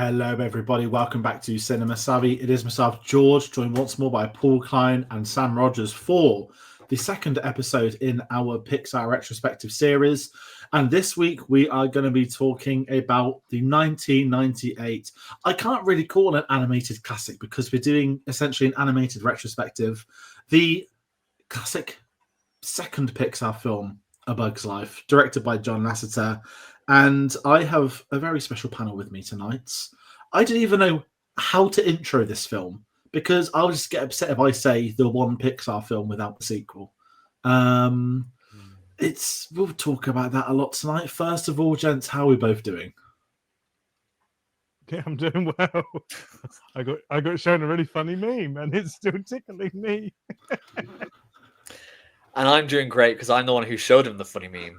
Hello, everybody. Welcome back to Cinema Savvy. It is myself, George, joined once more by Paul Klein and Sam Rogers for the second episode in our Pixar Retrospective series. And this week, we are going to be talking about the 1998. I can't really call it an animated classic because we're doing essentially an animated retrospective. The classic second Pixar film, A Bug's Life, directed by John Lasseter. And I have a very special panel with me tonight. I didn't even know how to intro this film because I'll just get upset if I say the one Pixar film without the sequel. We'll talk about that a lot tonight. First of all, gents, how are we both doing? Yeah, I'm doing well. I got shown a really funny meme, and it's still tickling me. And I'm doing great because I'm the one who showed him the funny meme.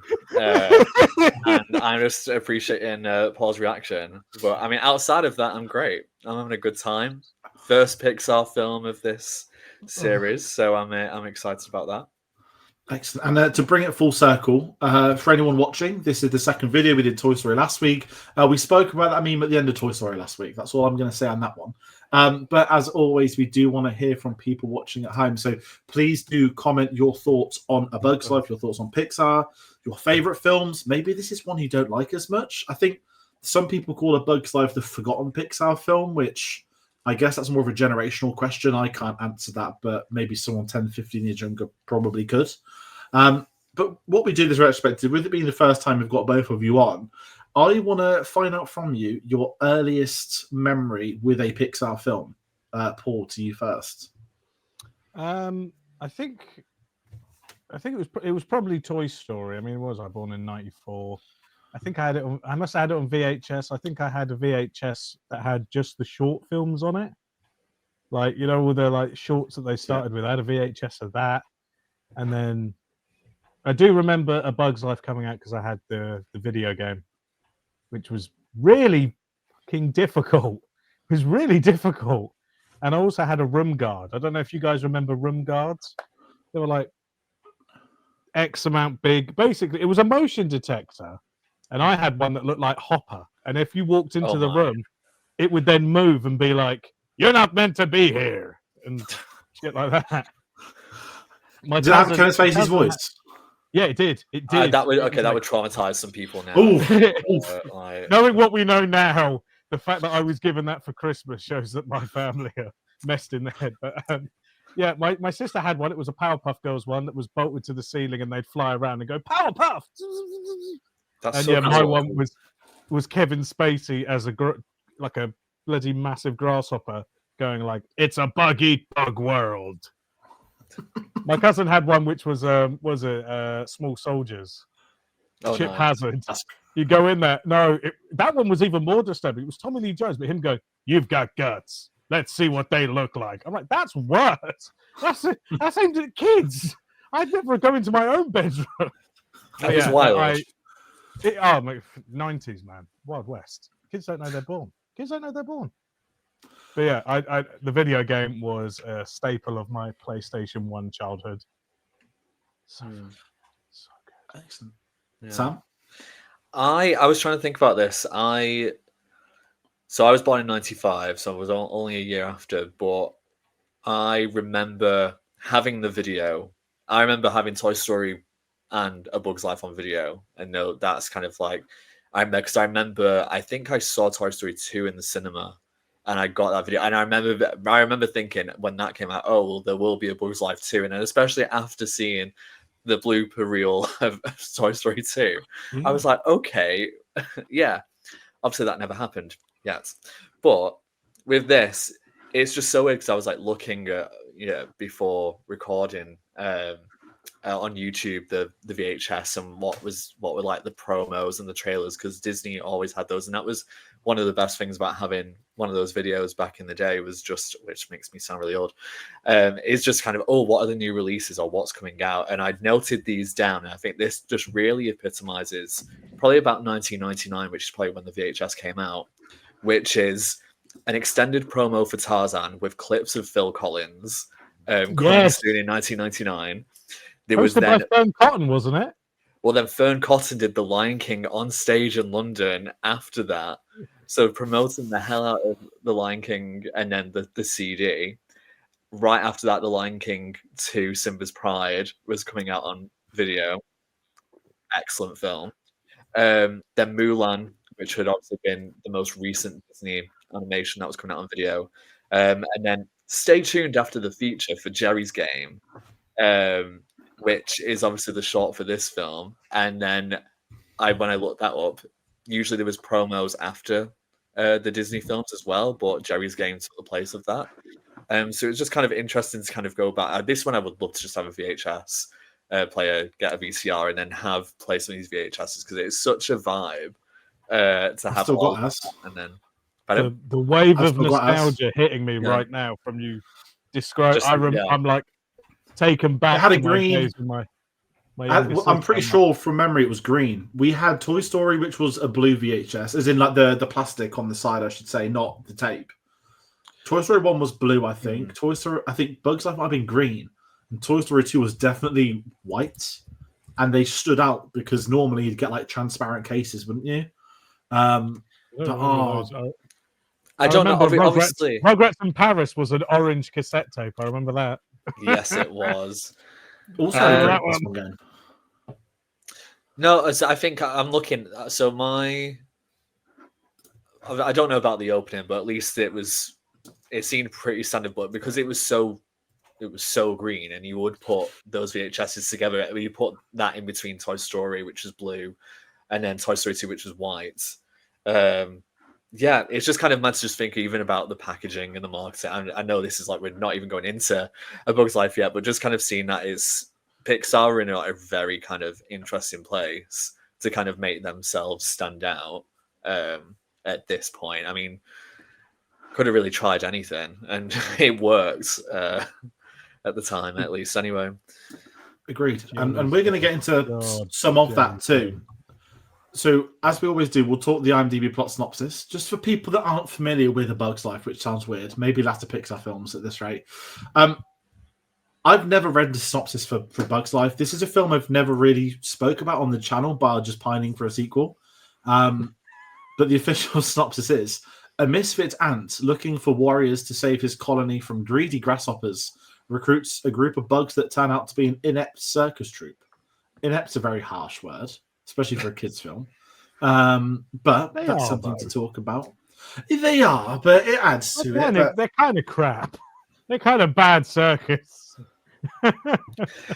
And I'm just appreciating Paul's reaction. But I mean, outside of that, I'm great. I'm having a good time. First Pixar film of this series, so I'm excited about that. Excellent. And to bring it full circle, for anyone watching, this is the second video. We did Toy Story last week. We spoke about that meme at the end of Toy Story last week. That's all I'm going to say on that one. But as always, we do want to hear from people watching at home. So please do comment your thoughts on A Bug's Life, your thoughts on Pixar, your favorite films. Maybe this is one you don't like as much. I think some people call A Bug's Life the forgotten Pixar film, which I guess that's more of a generational question. I can't answer that, but maybe someone 10, 15 years younger probably could. But what we do this retrospective, with it being the first time we've got both of you on, I want to find out from you your earliest memory with a Pixar film. Paul, to you first. I think it was probably Toy Story. I mean, I was born in '94? I think I had it. I must have had it on VHS. I think I had a VHS that had just the short films on it, like all the shorts that they started with. I had a VHS of that, and then I do remember A Bug's Life coming out because I had the video game, which was really fucking difficult. It was really difficult. And I also had a room guard. I don't know if you guys remember room guards. They were like X amount big. Basically, it was a motion detector. And I had one that looked like Hopper. And if you walked into the room, it would then move and be like, "You're not meant to be here." And shit like that. Did it have Kevin Spacey's voice? Yeah, it did. It did. That would traumatize some people now. Knowing what we know now, the fact that I was given that for Christmas shows that my family are messed in the head. But yeah, my sister had one. It was a Powerpuff Girls one that was bolted to the ceiling, and they'd fly around and go Powerpuff. My one was Kevin Spacey as a bloody massive grasshopper going like, "It's a bug-eat bug world." My cousin had one which was Small Soldiers. Chip Hazard. You go in there. No, that one was even more disturbing. It was Tommy Lee Jones, but him go, "You've got guts. Let's see what they look like." I'm like, that's worse. That's aimed at kids. I'd never go into my own bedroom. That was wild. 90s, man. Wild West. Kids don't know they're born. But yeah, the video game was a staple of my PlayStation 1 childhood. So good. Excellent. Yeah. Sam? I was trying to think about this. I was born in 95, so I was only a year after, but I remember having the video. I remember having Toy Story and A Bug's Life on video. And no, that's kind of like, I remember, I think I saw Toy Story 2 in the cinema. And I got that video, and I remember thinking when that came out, oh, well, there will be A Bug's Life 2, and then especially after seeing the blooper reel of Toy Story 2, I was like, okay, yeah. Obviously, that never happened yet, but with this, it's just so weird because I was like looking at before recording on YouTube the VHS and what were like the promos and the trailers, because Disney always had those, and that was one of the best things about having one of those videos back in the day, was just, which makes me sound really old, is just kind of, oh, what are the new releases or what's coming out? And I'd noted these down, and I think this just really epitomizes probably about 1999, which is probably when the VHS came out, which is an extended promo for Tarzan with clips of Phil Collins coming soon in 1999. There was then Fern Cotton, wasn't it? Well, then Fern Cotton did The Lion King on stage in London after that. So promoting the hell out of The Lion King and then the CD. Right after that, The Lion King 2 Simba's Pride was coming out on video. Excellent film. Then Mulan, which had obviously been the most recent Disney animation that was coming out on video. And then stay tuned after the feature for Jerry's Game, which is obviously the short for this film. And then when I looked that up, usually there was promos after the Disney films as well, but Jerry's Game took the place of that. So it was just kind of interesting to kind of go back. This one I would love to just have a VHS player, get a VCR, and then play some of these VHSs because it's such a vibe to have. Still got us. And then the wave of nostalgia hitting me right now from you describe. I'm like taken back. It had a green. I'm pretty sure from memory it was green. We had Toy Story, which was a blue VHS, as in like the plastic on the side, I should say, not the tape. Toy Story 1 was blue, I think. Toy Story, I think Bugs Life might have been green. And Toy Story 2 was definitely white. And they stood out because normally you'd get like transparent cases, wouldn't you? I don't know. Obviously, Rugrats in Paris was an orange cassette tape. I remember that. Yes, it was. Also, that one game. No, I think I'm looking. So I don't know about the opening, but at least it seemed pretty standard. But because it was so green, and you would put those VHSs together, you put that in between Toy Story, which is blue, and then Toy Story 2, which was white. Yeah, it's just kind of mad to just think even about the packaging and the marketing. I know this is like we're not even going into A Bug's Life yet, but just kind of seeing that is Pixar in a very kind of interesting place to kind of make themselves stand out at this point. I mean, could have really tried anything, and it worked at the time, at least. Anyway, agreed. And we're going to get into some of that too. So, as we always do, we'll talk the IMDb plot synopsis. Just for people that aren't familiar with A Bug's Life, which sounds weird, maybe latter Pixar films at this rate. I've never read the synopsis for Bug's Life. This is a film I've never really spoke about on the channel, bar just pining for a sequel. But the official synopsis is, a misfit ant looking for warriors to save his colony from greedy grasshoppers recruits a group of bugs that turn out to be an inept circus troupe. Inept's a very harsh word, especially for a kids' film. But that's something to talk about. They are, but it adds to it. They're kind of crap. They're kind of bad circus.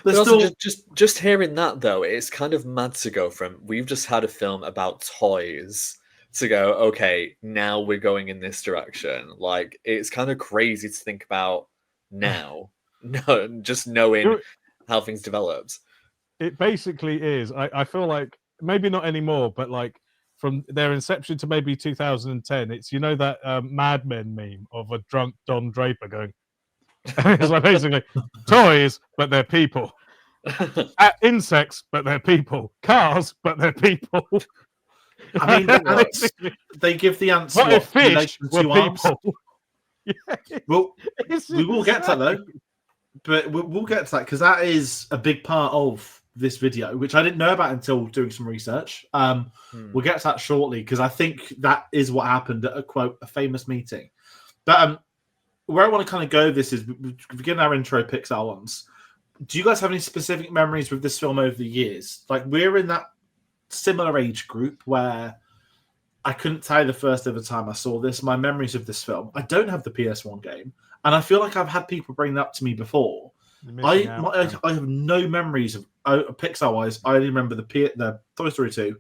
Also, just hearing that though, it's kind of mad to go from we've just had a film about toys to go, okay, now we're going in this direction. Like, it's kind of crazy to think about now. No, just knowing how things developed. It basically is. I feel like maybe not anymore, but like from their inception to maybe 2010, it's that Mad Men meme of a drunk Don Draper going. It's like basically toys, but they're people. Insects, but they're people. Cars, but they're people. I mean, they give the ants what if fish were people? Yeah. Well, we will get to that though. But we'll get to that because that is a big part of this video, which I didn't know about until doing some research. We'll get to that shortly because I think that is what happened at a famous meeting. But where I want to kind of go this is begin our intro Pixar ones. Do you guys have any specific memories with this film over the years? Like, we're in that similar age group where I couldn't tell you the first ever time I saw this. My memories of this film, I don't have the PS1 game, and I feel like I've had people bring that up to me before. I have no memories of Pixar-wise. I only remember the Toy Story 2.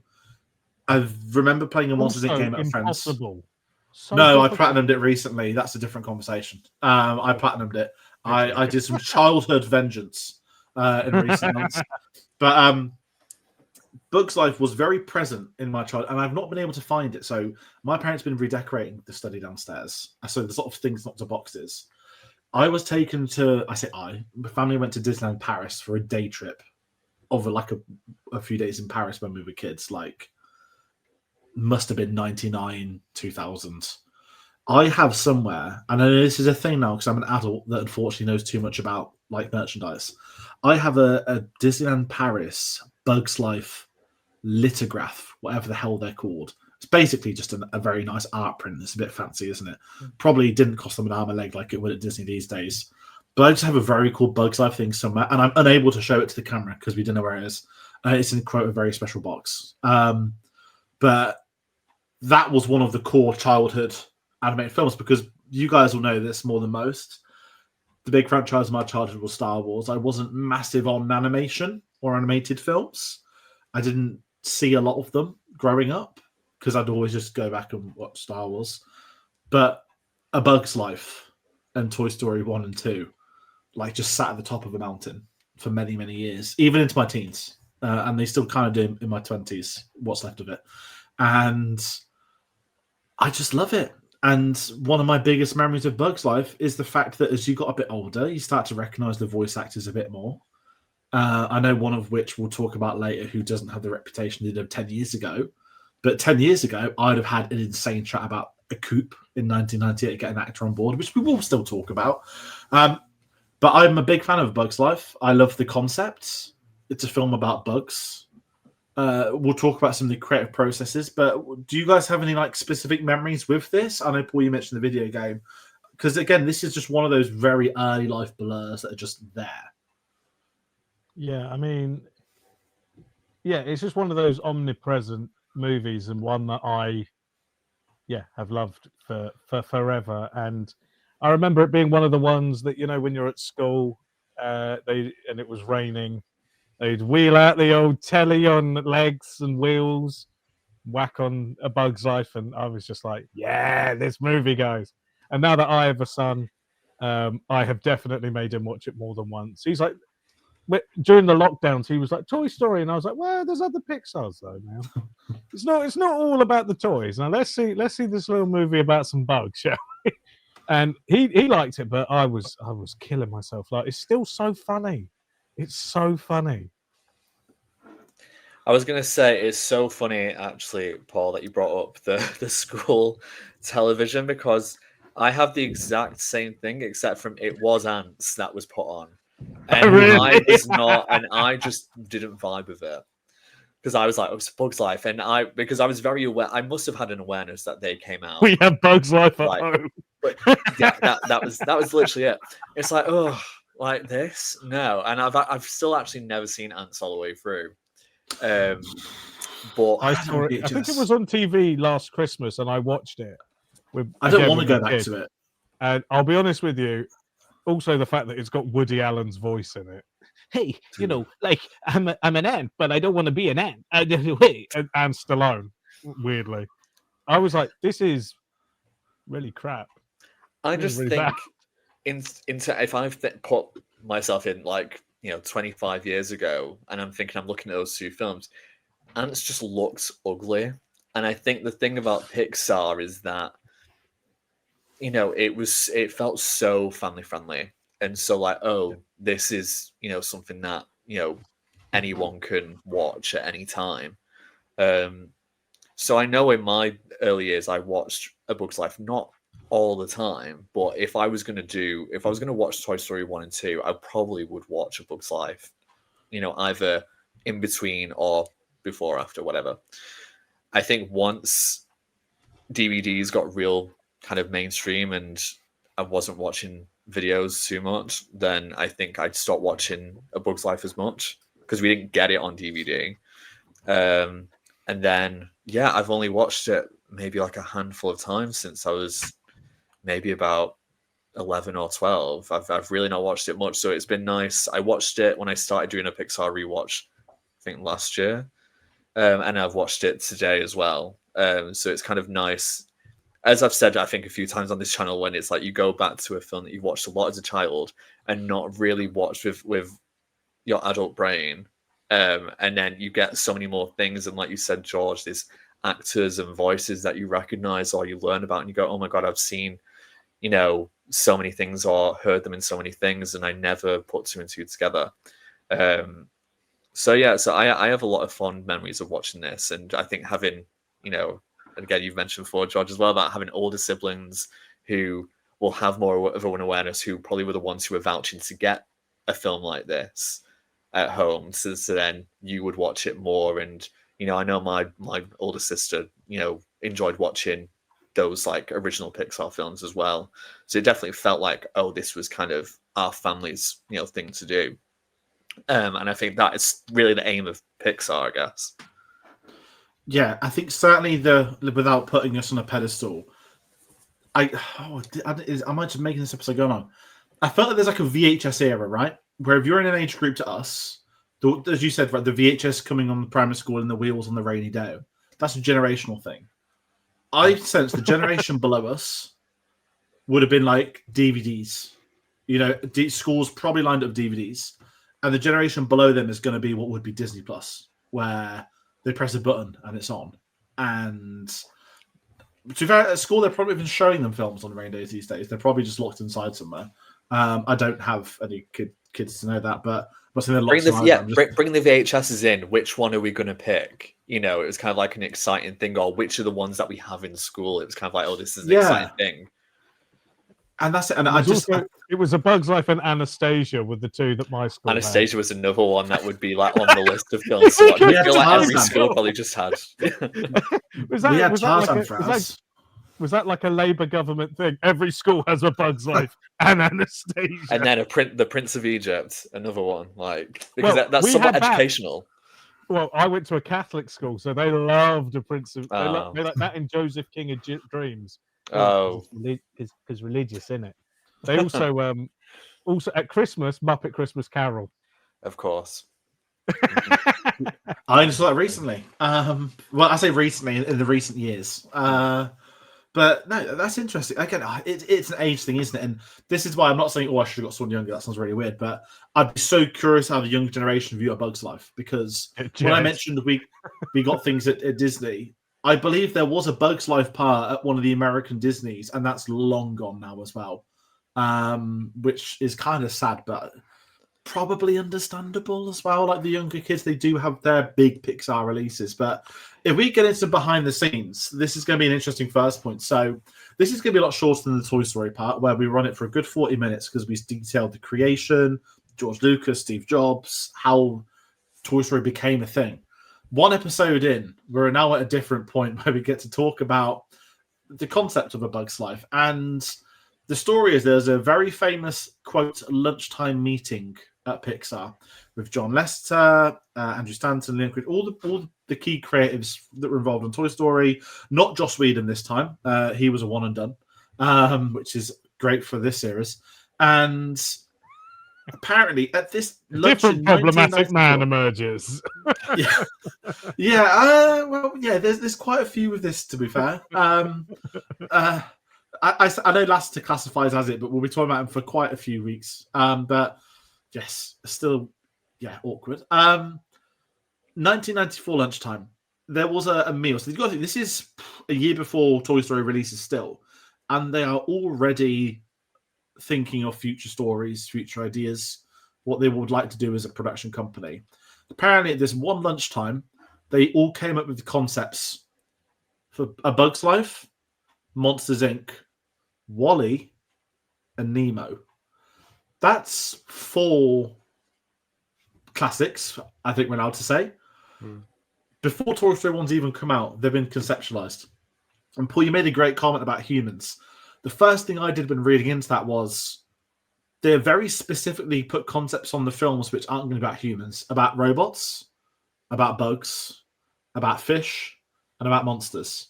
I remember playing a Monsters Inc. game at friends. No, I platinumed it recently. That's a different conversation. I platinumed it. I did some childhood vengeance in recent months. But Bug's Life was very present in my childhood, and I've not been able to find it. So my parents have been redecorating the study downstairs. So there's a lot of things not to boxes. I was taken to, my family went to Disneyland Paris for a day trip over like a few days in Paris when we were kids. Like, must have been 99, 2000. I have somewhere, and I know this is a thing now because I'm an adult that unfortunately knows too much about like merchandise. I have a Disneyland Paris Bug's Life lithograph, whatever the hell they're called. It's It's basically just a very nice art print. It's a bit fancy, isn't it? Probably didn't cost them an arm and a leg like it would at Disney these days. But I just have a very cool Bugs Life thing somewhere, and I'm unable to show it to the camera because we don't know where it is. It's in quote a very special box. But that was one of the core childhood animated films, because you guys will know this more than most. The big franchise of my childhood was Star Wars. I wasn't massive on animation or animated films. I didn't see a lot of them growing up because I'd always just go back and watch Star Wars. But A Bug's Life and Toy Story 1 and 2 like just sat at the top of a mountain for many, many years, even into my teens. And they still kind of do in my 20s, what's left of it. And I just love it. And one of my biggest memories of Bug's Life is the fact that as you got a bit older, you start to recognize the voice actors a bit more. I know one of which we'll talk about later, who doesn't have the reputation he did 10 years ago. But 10 years ago, I'd have had an insane chat about a coup in 1998, get an actor on board, which we will still talk about. But I'm a big fan of Bug's Life. I love the concept. It's a film about bugs. We'll talk about some of the creative processes, but do you guys have any like specific memories with this? I know, Paul, you mentioned the video game, because again, this is just one of those very early life blurs that are just there. Yeah, I mean, yeah, it's just one of those omnipresent movies, and one that I, have loved for forever. And I remember it being one of the ones that, you know, when you're at school, and it was raining, they'd wheel out the old telly on legs and wheels, whack on A Bug's Life, and I was just like, yeah, this movie, guys. And now that I have a son, I have definitely made him watch it more than once. He's like, during the lockdowns, he was like, Toy Story, and I was like, well, there's other Pixars though now. It's not all about the toys. Now let's see this little movie about some bugs, shall we? And he liked it, but I was killing myself. Like, it's still so funny. It's so funny. I was going to say, it's so funny, actually, Paul, that you brought up the school television, because I have the exact same thing, except from it was ants that was put on. And Really? I was not, and I just didn't vibe with it. Because I was like, oh, it's Bug's Life. And because I was very aware, I must have had an awareness that they came out. We have Bug's Life at Like, home. But yeah, that was literally it. It's like, oh, like this? No. And I've still actually never seen Ants all the way through. But I saw it. I think it was on TV last Christmas, and I watched it. I don't want to go back to it. And I'll be honest with you, also the fact that it's got Woody Allen's voice in it. Hey, you know, like I'm an ant, but I don't want to be an ant. And Stallone, weirdly, I was like, this is really crap. I just really think into if I've put myself in, like, 25 years ago, and I'm thinking, I'm looking at those two films, Ants just looks ugly. And I think the thing about Pixar is that, it felt so family friendly. And so, like, this is, something that, anyone can watch at any time. So I know in my early years, I watched A Bug's Life, not all the time, but if I was going to watch Toy Story 1 and 2, I probably would watch A Bug's Life, either in between or before or after, whatever. I think once DVDs got real kind of mainstream and I wasn't watching videos too much, then I think I'd stop watching A Bug's Life as much, because we didn't get it on DVD. And then, I've only watched it maybe like a handful of times since I was maybe about 11 or 12. I've really not watched it much, so it's been nice. I watched it when I started doing a Pixar rewatch, I think last year, and I've watched it today as well. So it's kind of nice. As I've said, I think a few times on this channel, when it's like you go back to a film that you've watched a lot as a child and not really watched with your adult brain, and then you get so many more things. And like you said, George, there's actors and voices that you recognize or you learn about, and you go, oh my God, I've seen, so many things or heard them in so many things, and I never put two and two together. So I have a lot of fond memories of watching this, and I think having, and again, you've mentioned before, George, as well, about having older siblings who will have more of an awareness, who probably were the ones who were vouching to get a film like this at home, so then you would watch it more. And I know my older sister, enjoyed watching those like original Pixar films as well. So it definitely felt like, oh, this was kind of our family's, thing to do. And I think that is really the aim of Pixar, I guess. Yeah, I think certainly without putting us on a pedestal, am I just making this episode going on? I felt like there's like a VHS era, right? Where if you're in an age group to us, as you said, right, the VHS coming on the primary school and the wheels on the rainy day, that's a generational thing. I sense the generation below us would have been like DVDs. Schools probably lined up DVDs. And the generation below them is going to be what would be Disney Plus, where they press a button and it's on. And to be fair, at school, they're probably even showing them films on rainy days these days. They're probably just locked inside somewhere. I don't have any kids to know that, but they're locked inside. Bring the VHSs in. Which one are we going to pick? It was kind of like an exciting thing, or which are the ones that we have in school? It was kind of like, oh, this is an exciting thing. And that's it. And it was A Bug's Life and Anastasia with the two that my school Anastasia had. Was another one that would be like on the list of films. So I feel like every school probably just had. Was that like a Labour government thing? Every school has A Bug's Life and Anastasia. And then the Prince of Egypt, another one, that's somewhat educational. Well, I went to a Catholic school, so they loved the Prince of. They like that in Joseph King of Dreams. Because religious, isn't it? They also at Christmas, Muppet Christmas Carol. Of course. I only saw that recently. Well, I say recently in the recent years. But no, that's interesting. Again, it's an age thing, isn't it? And this is why I'm not saying, I should have got someone younger. That sounds really weird. But I'd be so curious how the younger generation view A Bug's Life, because when I mentioned we got things at Disney, I believe there was a Bug's Life part at one of the American Disneys, and that's long gone now as well, which is kind of sad, but probably understandable as well. Like the younger kids, they do have their big Pixar releases. But if we get into behind the scenes, this is going to be an interesting first point. So this is going to be a lot shorter than the Toy Story part, where we run it for a good 40 minutes because we detailed the creation, George Lucas, Steve Jobs, how Toy Story became a thing. One episode in, we're now at a different point where we get to talk about the concept of A Bug's Life. And the story is there's a very famous, quote, lunchtime meeting at Pixar with John Lasseter, Andrew Stanton, Leon Creed, all the key creatives that were involved in Toy Story. Not Joss Whedon this time. He was a one and done, which is great for this series. And apparently, at this different problematic man emerges. There's quite a few with this, to be fair. I know Lasseter classifies as it, but we'll be talking about him for quite a few weeks. But yes, still, awkward. 1994 lunchtime, there was a meal. So you've got to think, this is a year before Toy Story releases still, and they are already thinking of future stories, future ideas, what they would like to do as a production company. Apparently, at this one lunchtime, they all came up with the concepts for A Bug's Life, Monsters, Inc., WALL-E, and Nemo. That's 4 classics, I think we're allowed to say. Before Toy Story 1's even come out, they've been conceptualized. And Paul, you made a great comment about humans. The first thing I did when reading into that was they very specifically put concepts on the films which aren't going to be about humans, about robots, about bugs, about fish, and about monsters.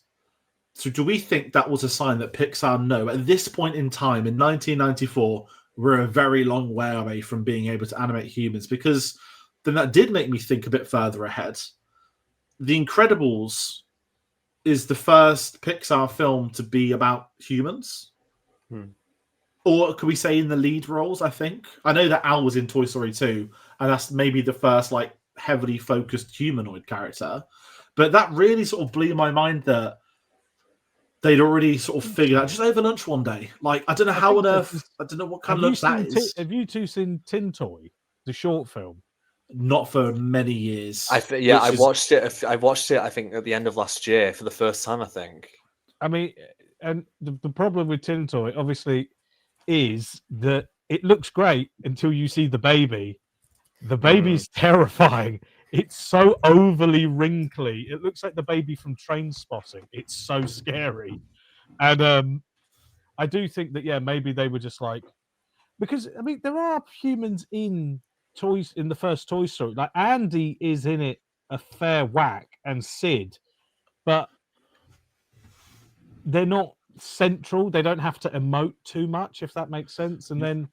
So do we think that was a sign that Pixar know at this point in time, in 1994, we're a very long way away from being able to animate humans? Because then that did make me think a bit further ahead. The Incredibles is the first Pixar film to be about humans. Or could we say in the lead roles, I think? I know that Al was in Toy Story 2, and that's maybe the first heavily focused humanoid character. But that really sort of blew my mind that they'd already sort of figured out just over lunch one day. I don't know how on earth, I don't know what kind of lunch that is. Have you two seen Tin Toy, the short film? Not for many years. I watched it. I watched it, I think, at the end of last year for the first time, I think. I mean, and the problem with Tin Toy, obviously, is that it looks great until you see the baby. The baby's terrifying. It's so overly wrinkly. It looks like the baby from Train Spotting. It's so scary. And I do think that maybe they were just like, because I mean there are humans in the first Toy Story. Like Andy is in it a fair whack, and Sid, but they're not central. They don't have to emote too much, if that makes sense. And then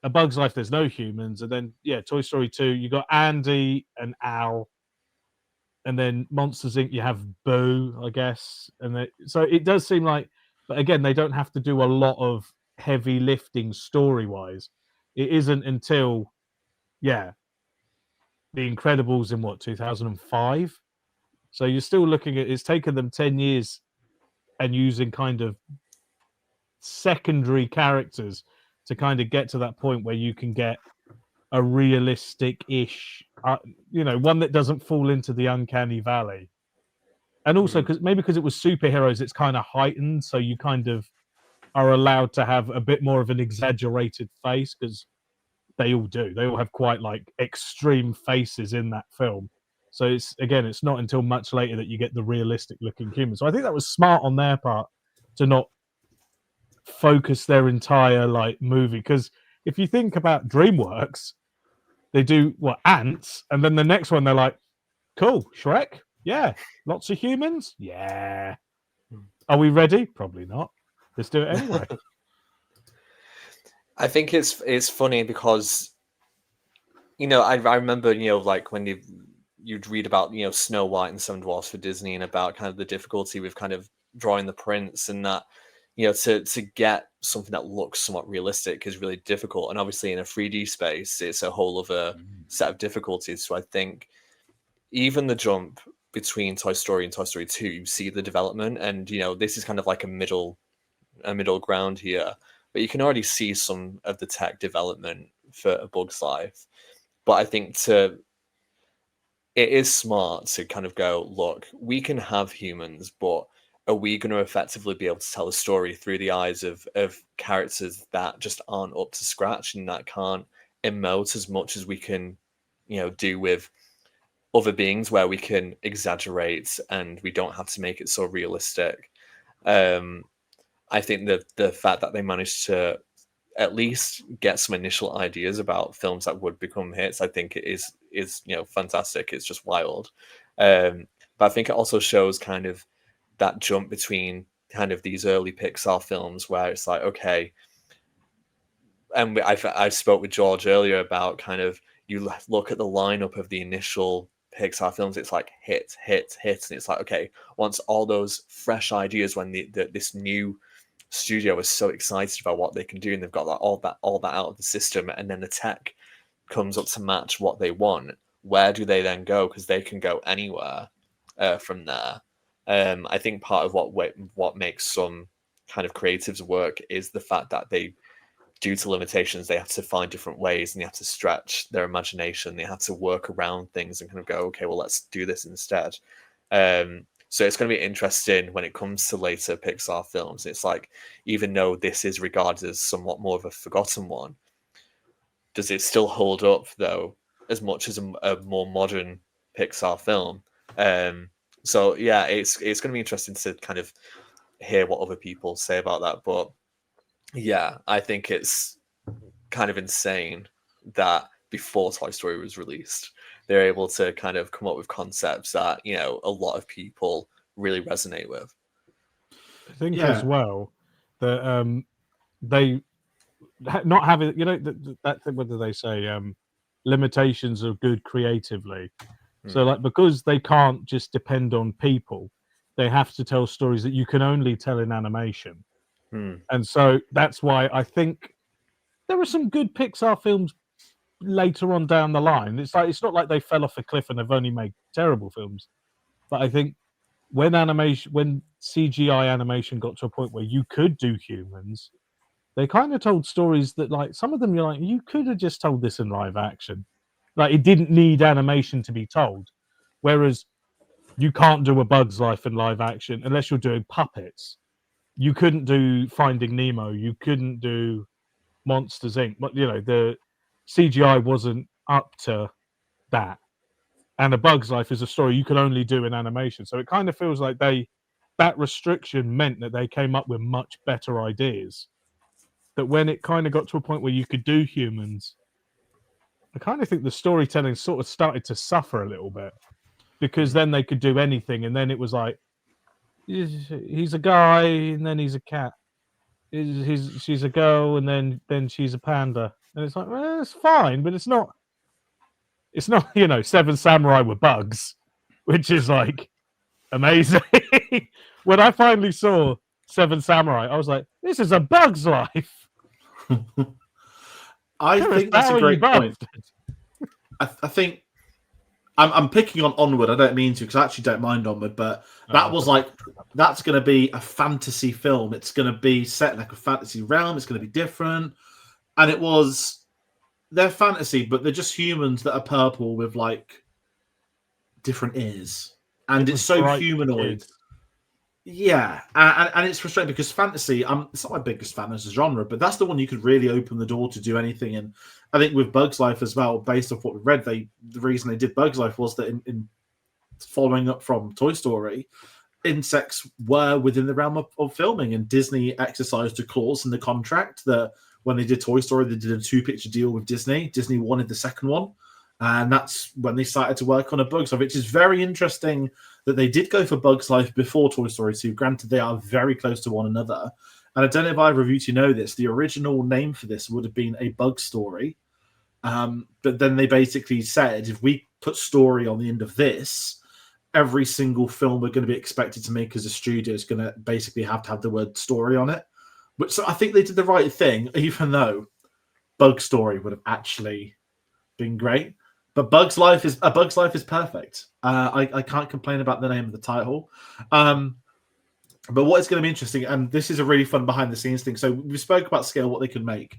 A Bug's Life, there's no humans. And then Toy Story 2, you got Andy and Al. And then Monsters Inc. you have Boo, I guess. And so it does seem like, but again, they don't have to do a lot of heavy lifting story wise. It isn't until The Incredibles in 2005. So you're still looking at, it's taken them 10 years and using kind of secondary characters to kind of get to that point where you can get a realistic-ish, one that doesn't fall into the uncanny valley. And also, because it was superheroes, it's kind of heightened, so you kind of are allowed to have a bit more of an exaggerated face, because they all do. They all have quite like extreme faces in that film. So it's not until much later that you get the realistic-looking humans. So I think that was smart on their part to not focus their entire like movie, because if you think about DreamWorks, they do ants, and then the next one they're like, cool, Shrek, lots of humans, are we ready? Probably not. Let's do it anyway. I think it's funny because I remember like when you'd read about Snow White and Seven Dwarfs for Disney, and about kind of the difficulty with kind of drawing the prince, and that to get something that looks somewhat realistic is really difficult. And obviously in a 3D space, it's a whole other set of difficulties. So I think even the jump between Toy Story and Toy Story 2, you see the development, and this is kind of like a middle ground here. But you can already see some of the tech development for A Bug's Life. But I think it is smart to kind of go, look, we can have humans, but are we going to effectively be able to tell a story through the eyes of characters that just aren't up to scratch and that can't emote as much as we can, do with other beings, where we can exaggerate and we don't have to make it so realistic. I think that the fact that they managed to at least get some initial ideas about films that would become hits, I think it is fantastic. It's just wild. But I think it also shows kind of that jump between kind of these early Pixar films where it's like, okay, and I spoke with George earlier about kind of, you look at the lineup of the initial Pixar films, it's like hit, and it's like, okay, once all those fresh ideas, when this new studio is so excited about what they can do, and they've got like all that out of the system, and then the tech comes up to match what they want, where do they then go? Because they can go anywhere from there. I think part of what makes some kind of creatives work is the fact that they, due to limitations, they have to find different ways, and they have to stretch their imagination. They have to work around things and kind of go, okay, well, let's do this instead. So it's going to be interesting when it comes to later Pixar films. It's like, even though this is regarded as somewhat more of a forgotten one, does it still hold up, though, as much as a more modern Pixar film? So yeah, it's going to be interesting to kind of hear what other people say about that. But yeah, I think it's kind of insane that before Toy Story was released, they're able to kind of come up with concepts that a lot of people really resonate with. I think as well that they not having that thing, what do they say, limitations are good creatively. So like, because they can't just depend on people, they have to tell stories that you can only tell in animation. And so that's why I think there are some good Pixar films later on down the line. It's not like they fell off a cliff and they've only made terrible films. But I think when CGI animation got to a point where you could do humans, they kind of told stories that, like, some of them you're like, you could have just told this in live action. Like, it didn't need animation to be told. Whereas you can't do A Bug's Life in live action unless you're doing puppets. You couldn't do Finding Nemo. You couldn't do Monsters Inc. But the CGI wasn't up to that. and A Bug's Life is a story you can only do in animation. So it kind of feels like that restriction meant that they came up with much better ideas. That when it kind of got to a point where you could do humans, I kind of think the storytelling sort of started to suffer a little bit, because then they could do anything, and then it was like, he's a guy and then he's a cat. She's a girl and then she's a panda, and it's like, well, it's fine, but it's not Seven Samurai with bugs, which is like amazing. When I finally saw Seven Samurai, I was like, this is A Bug's Life. I think that's a great point. I think I'm picking on Onward. I don't mean to, because I actually don't mind Onward, but that was like, that's going to be a fantasy film. It's going to be set in like a fantasy realm. It's going to be different. And it was, they're fantasy, but they're just humans that are purple with like different ears. And it's so humanoid. Yeah. And it's frustrating because fantasy, it's not my biggest fan as a genre, but that's the one you could really open the door to do anything in. I think with Bug's Life as well, based off what we read, the reason they did Bug's Life was that in following up from Toy Story, insects were within the realm of filming, and Disney exercised a clause in the contract that when they did Toy Story, they did a 2-picture deal with Disney. Disney wanted the second one, and that's when they started to work on A Bug's Life, which is very interesting that they did go for Bug's Life before Toy Story 2. Granted, they are very close to one another. And I don't know if either of you know this, the original name for this would have been A Bug Story. But then they basically said, if we put story on the end of this, every single film we're going to be expected to make as a studio is going to basically have to have the word story on it. Which, so I think they did the right thing, even though Bug Story would have actually been great. But A Bug's Life is perfect. I can't complain about the name of the title. But what is going to be interesting, and this is a really fun behind-the-scenes thing. So we spoke about scale, what they could make.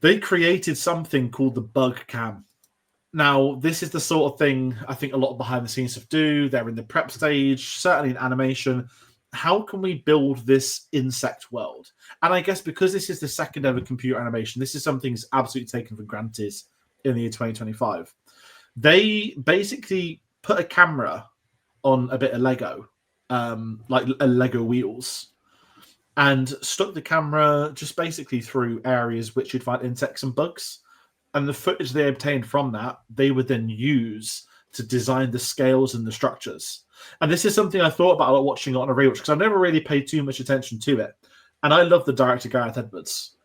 They created something called the Bug Cam. Now, this is the sort of thing I think a lot of behind-the-scenes stuff do. They're in the prep stage, certainly in animation. How can we build this insect world? And I guess because this is the second ever computer animation, this is something that's absolutely taken for granted in the year 2025. They basically put a camera on a bit of Lego, like a Lego wheels, and stuck the camera just basically through areas which you'd find insects and bugs. And the footage they obtained from that, they would then use to design the scales and the structures. And this is something I thought about watching it on a rewatch, because I've never really paid too much attention to it. And I love the director, Gareth Edwards.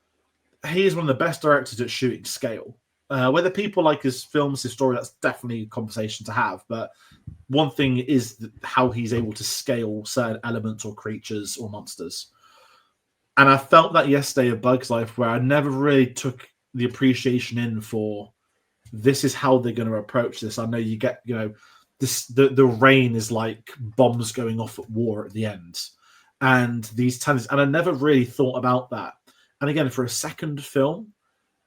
He is one of the best directors at shooting scale. Whether people like his films, his story, that's definitely a conversation to have. But one thing is how he's able to scale certain elements or creatures or monsters. And I felt that yesterday of Bug's Life, where I never really took the appreciation in for this is how they're going to approach this. I know you get, this the rain is like bombs going off at war at the end. And these tons, and I never really thought about that. And again, for a second film,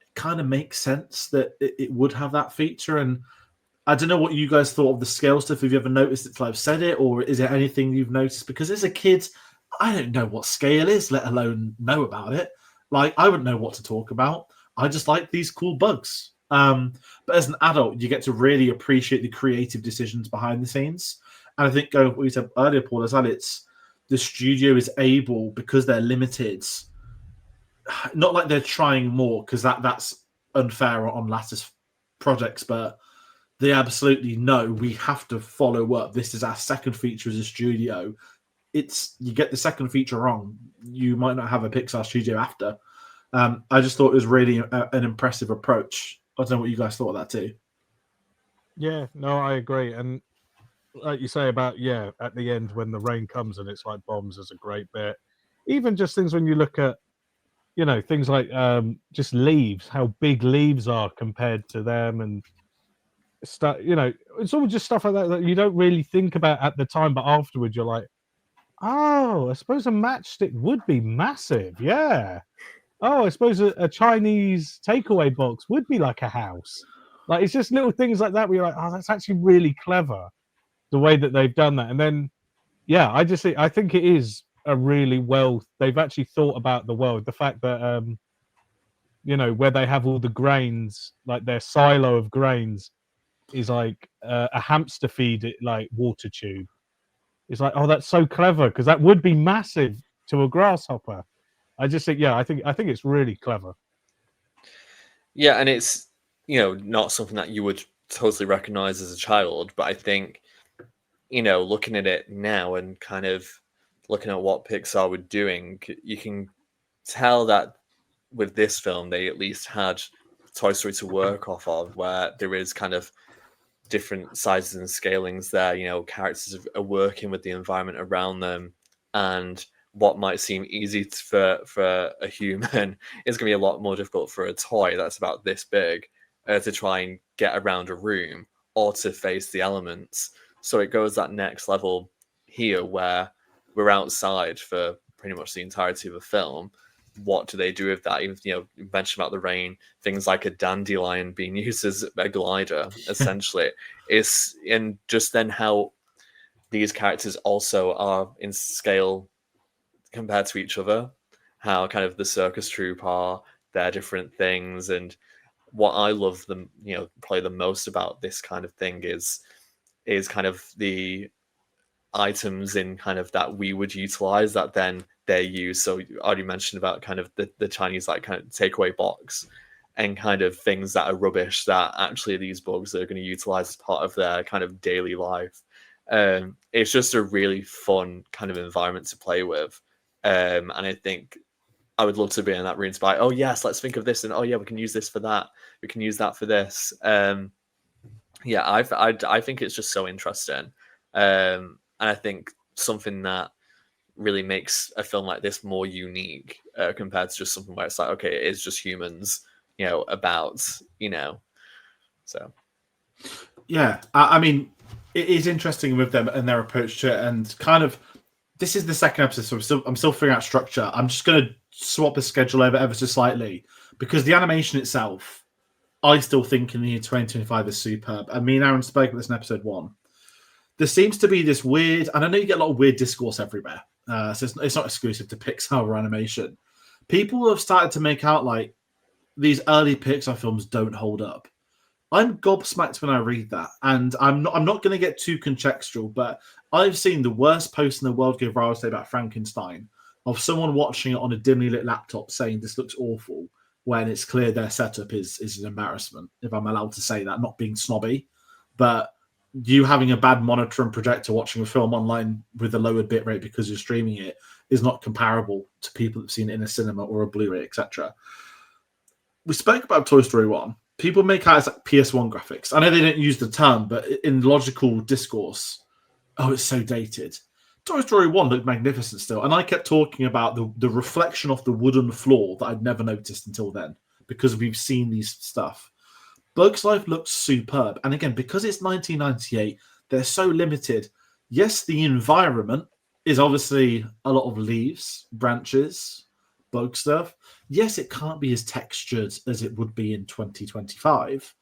it kind of makes sense that it would have that feature. And I don't know what you guys thought of the scale stuff. Have you ever noticed it till I've said it, or is there anything you've noticed? Because as a kid, I don't know what scale is, let alone know about it. Like, I wouldn't know what to talk about. I just like these cool bugs. But as an adult, you get to really appreciate the creative decisions behind the scenes. And I think going what you said earlier, Paul, as well, it's the studio is able, because they're limited, not like they're trying more, because that's unfair on Lasseter's projects, but they absolutely know we have to follow up. This is our second feature as a studio. You get the second feature wrong, you might not have a Pixar studio after. I just thought it was really an impressive approach. I don't know what you guys thought of that too. Yeah, no, I agree. And like you say about, at the end when the rain comes and it's like bombs is a great bit. Even just things when you look at, things like just leaves, how big leaves are compared to them, and stuff, it's all just stuff like that you don't really think about at the time, but afterwards you're like, oh, I suppose a matchstick would be massive. Yeah. Oh, I suppose a Chinese takeaway box would be like a house. Like, it's just little things like that where you're like, oh, that's actually really clever, the way that they've done that. And then, I think it is a really they've actually thought about the world. The fact that, where they have all the grains, like their silo of grains, is like a hamster feed it like water tube. It's like, oh, that's so clever because that would be massive to a grasshopper. I just think, I think it's really clever. Yeah, and it's not something that you would totally recognize as a child, but I think looking at it now and kind of looking at what Pixar were doing, you can tell that with this film they at least had Toy Story to work off of, where there is kind of different sizes and scalings there. Characters are working with the environment around them, and what might seem easy for a human is going to be a lot more difficult for a toy that's about this big to try and get around a room or to face the elements. So it goes that next level here where we're outside for pretty much the entirety of the film. What do they do with that? Even you mentioned about the rain, things like a dandelion being used as a glider, essentially. And just then how these characters also are in scale compared to each other, how kind of the circus troupe are, their different things. And what I love them, probably the most about this kind of thing is kind of the items in kind of that we would utilize that then they use. So you already mentioned about kind of the Chinese like kind of takeaway box and kind of things that are rubbish that actually these bugs are going to utilize as part of their kind of daily life. It's just a really fun kind of environment to play with. And I think I would love to be in that room to be like, oh yes, let's think of this, and oh yeah, we can use this for that. We can use that for this. Yeah, I think it's just so interesting. And I think something that really makes a film like this more unique compared to just something where it's like, okay, it is just humans, about, so. Yeah, I mean, it is interesting with them and their approach to it, and kind of, this is the second episode, so I'm still figuring out structure. I'm just going to swap the schedule over ever so slightly, because the animation itself, I still think in the year 2025 is superb. And me and Aaron spoke about this in episode 1. There seems to be this weird, and I know you get a lot of weird discourse everywhere, so it's not exclusive to Pixar or animation. People have started to make out like these early Pixar films don't hold up. I'm gobsmacked when I read that, and I'm not going to get too contextual, but I've seen the worst post in the world go viral today about Frankenstein, of someone watching it on a dimly lit laptop saying this looks awful, when it's clear their setup is an embarrassment, if I'm allowed to say that, not being snobby. But you having a bad monitor and projector watching a film online with a lowered bitrate because you're streaming it is not comparable to people that have seen it in a cinema or a Blu-ray, etc. We spoke about Toy Story 1. People make out as like PS1 graphics. I know they don't use the term, but in logical discourse, oh, it's so dated. Toy Story 1 looked magnificent still. And I kept talking about the reflection off the wooden floor that I'd never noticed until then, because we've seen these stuff. Bugs Life looks superb. And again, because it's 1998, they're so limited. Yes, the environment is obviously a lot of leaves, branches, bug stuff. Yes, it can't be as textured as it would be in 2025.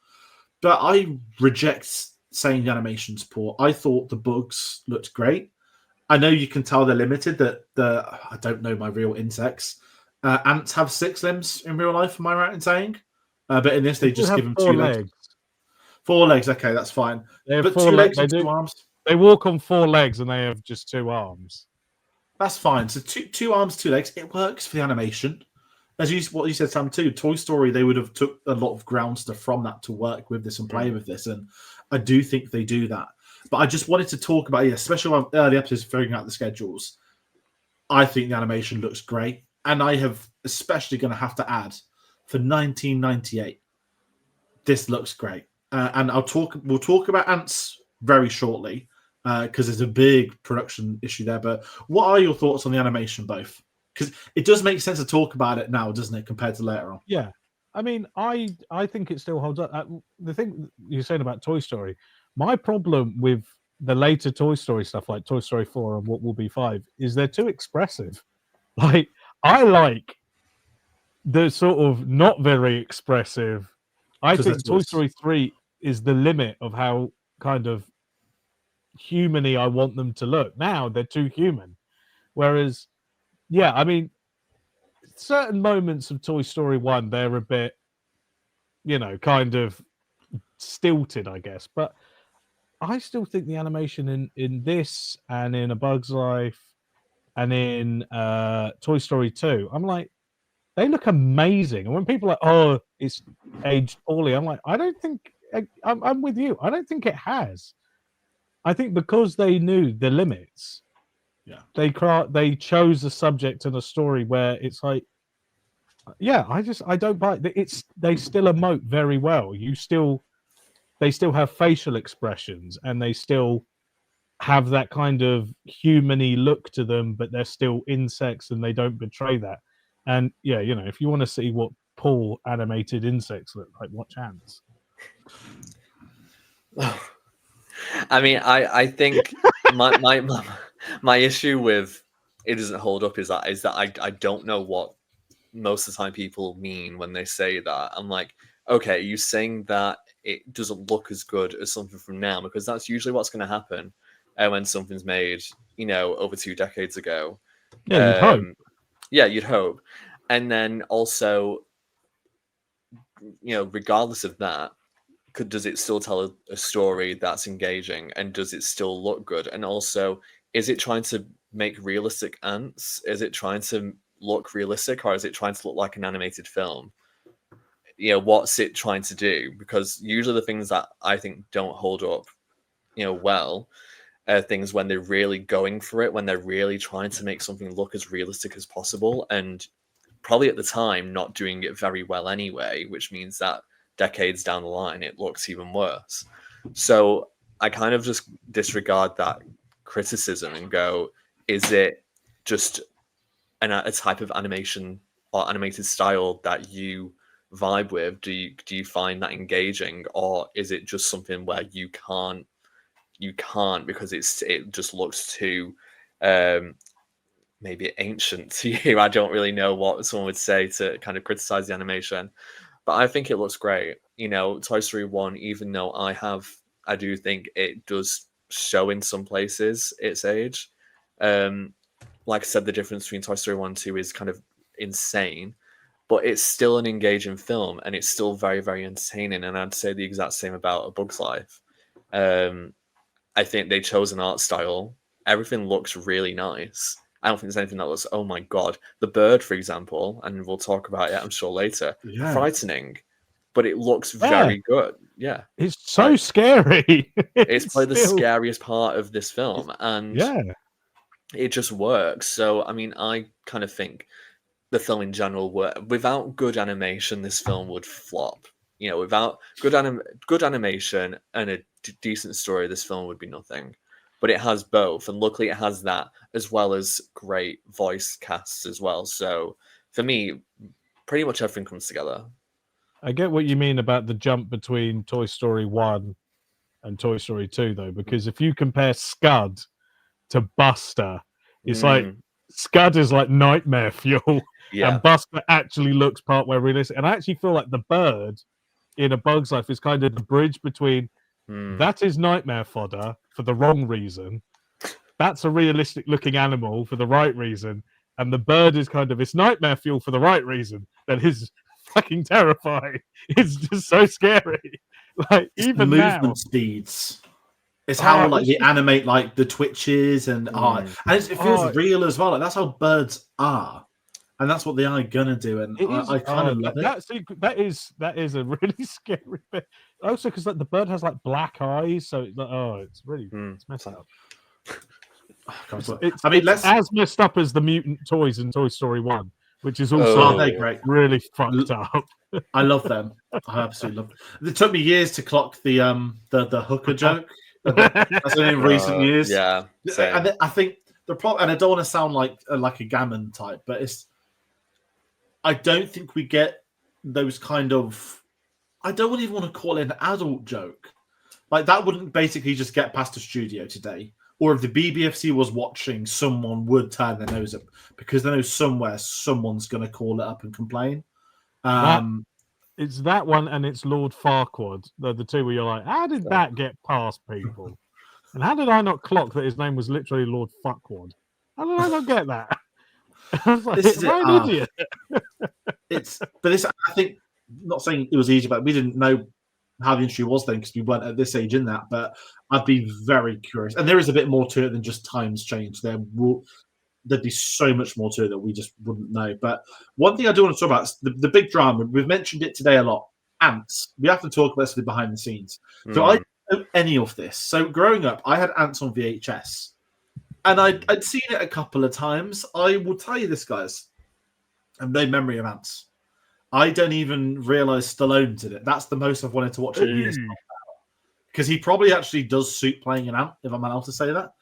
But I reject saying the animation's poor. I thought the bugs looked great. I know you can tell they're limited, that I don't know my real insects. Ants have 6 limbs in real life, am I right in saying? But in this, they just give them 2 legs. 4 legs, okay, that's fine. They have but 4 2 legs legs, and 2 arms. They walk on 4 legs and they have just 2 arms. That's fine. So 2 arms, 2 legs, it works for the animation. As what you said, Sam, too, Toy Story, they would have took a lot of ground stuff from that to work with this and play with this. And I do think they do that. But I just wanted to talk about, especially on early episodes, figuring out the schedules. I think the animation looks great. And I have especially going to have to add, for 1998, this looks great. And we'll talk about Ants very shortly, because there's a big production issue there. But what are your thoughts on the animation, both? Because it does make sense to talk about it now, doesn't it, compared to later on? Yeah. I mean, I think it still holds up. The thing you're saying about Toy Story, my problem with the later Toy Story stuff, like Toy Story 4 and what will be 5, is they're too expressive. Like, I like the sort of not very expressive. I think Toy Story 3 is the limit of how kind of human-y I want them to look. Now they're too human. Whereas, yeah, I mean, certain moments of Toy Story 1, they're a bit, kind of stilted, I guess. But I still think the animation in this and in A Bug's Life and in Toy Story 2, I'm like, they look amazing. And when people are like, oh, it's aged poorly, I'm like, I don't think, I'm with you. I don't think it has. I think because they knew the limits, they chose a subject and a story where it's like, yeah, I don't buy it. They still emote very well. They still have facial expressions and they still have that kind of human-y look to them, but they're still insects and they don't betray that. And yeah, if you want to see what Paul animated insects look like, watch ants. I mean, I think my issue with it doesn't hold up is that I don't know what most of the time people mean when they say that. I'm like, okay, are you saying that it doesn't look as good as something from now? Because that's usually what's going to happen when something's made, over 2 decades ago. Yeah, you'd hope. Yeah, you'd hope. And then also, regardless of that, does it still tell a story that's engaging, and does it still look good? And also, is it trying to make realistic ants? Is it trying to look realistic, or is it trying to look like an animated film? What's it trying to do? Because usually the things that I think don't hold up, well, things when they're really going for it, when they're really trying to make something look as realistic as possible, and probably at the time not doing it very well anyway, which means that decades down the line it looks even worse. So I kind of just disregard that criticism and go, is it just a type of animation or animated style that you vibe with? Do you find that engaging, or is it just something where you can't because it just looks too maybe ancient to you? I don't really know what someone would say to kind of criticize the animation, but I think it looks great. Toy Story 1, even though I do think it does show in some places its age. Like I said, the difference between Toy Story 1 and 2 is kind of insane, but it's still an engaging film and it's still very, very entertaining. And I'd say the exact same about A Bug's Life. I think they chose an art style. Everything looks really nice. I don't think there's anything that looks, oh my God. The bird, for example, and we'll talk about it, I'm sure, later. Yeah. Frightening, but it looks very good. Yeah. It's so scary. It's probably the scariest part of this film. And it just works. So, I mean, I kind of think the film in general, without good animation, this film would flop. Without good animation and a decent story, this film would be nothing. But it has both, and luckily it has that, as well as great voice casts as well. So for me, pretty much everything comes together. I get what you mean about the jump between Toy Story 1 and Toy Story 2, though, because if you compare Scud to Buster, it's like Scud is like nightmare fuel, and Buster actually looks part way realistic. And I actually feel like the bird in A Bug's Life is kind of the bridge between that is nightmare fodder for the wrong reason, that's a realistic looking animal for the right reason, and the bird is kind of it's nightmare fuel for the right reason. That is fucking terrifying. It's just so scary. Like it's even movement now, speeds. It's how they animate like the twitches and it feels real as well. Like that's how birds are. And that's what they are gonna do, and I kind of love it. That is a really scary bit. Also, because like the bird has like black eyes, so it's like, it's really it's messed up. It's as messed up as the mutant toys in Toy Story 1, which is also great. Really fucked up. I love them. I absolutely love them. It took me years to clock the hooker joke. That's only in recent years. Yeah, and I think the problem, and I don't want to sound like a gammon type, but I don't think we get those kind of. I don't even want to call it an adult joke. Like that wouldn't basically just get past the studio today. Or if the BBFC was watching, someone would turn their nose up because they know somewhere someone's going to call it up and complain. It's that one and it's Lord Farquaad. They're the two where you're like, how did that get past people? And how did I not clock that his name was literally Lord Fuckwad? How did I not get that? I was like, an idiot. I think, not saying it was easy, but we didn't know how the industry was then, because we weren't at this age in that. But I'd be very curious. And there is a bit more to it than just times change. There'd be so much more to it that we just wouldn't know. But one thing I do want to talk about is the big drama. We've mentioned it today a lot. Ants. We have to talk about this behind the scenes. So I don't know any of this. So growing up, I had Ants on VHS. And I'd seen it a couple of times. I will tell you this, guys. I have no memory of Ants. I don't even realise Stallone did it. That's the most I've wanted to watch it years. Because he probably actually does suit playing an ant, if I'm allowed to say that.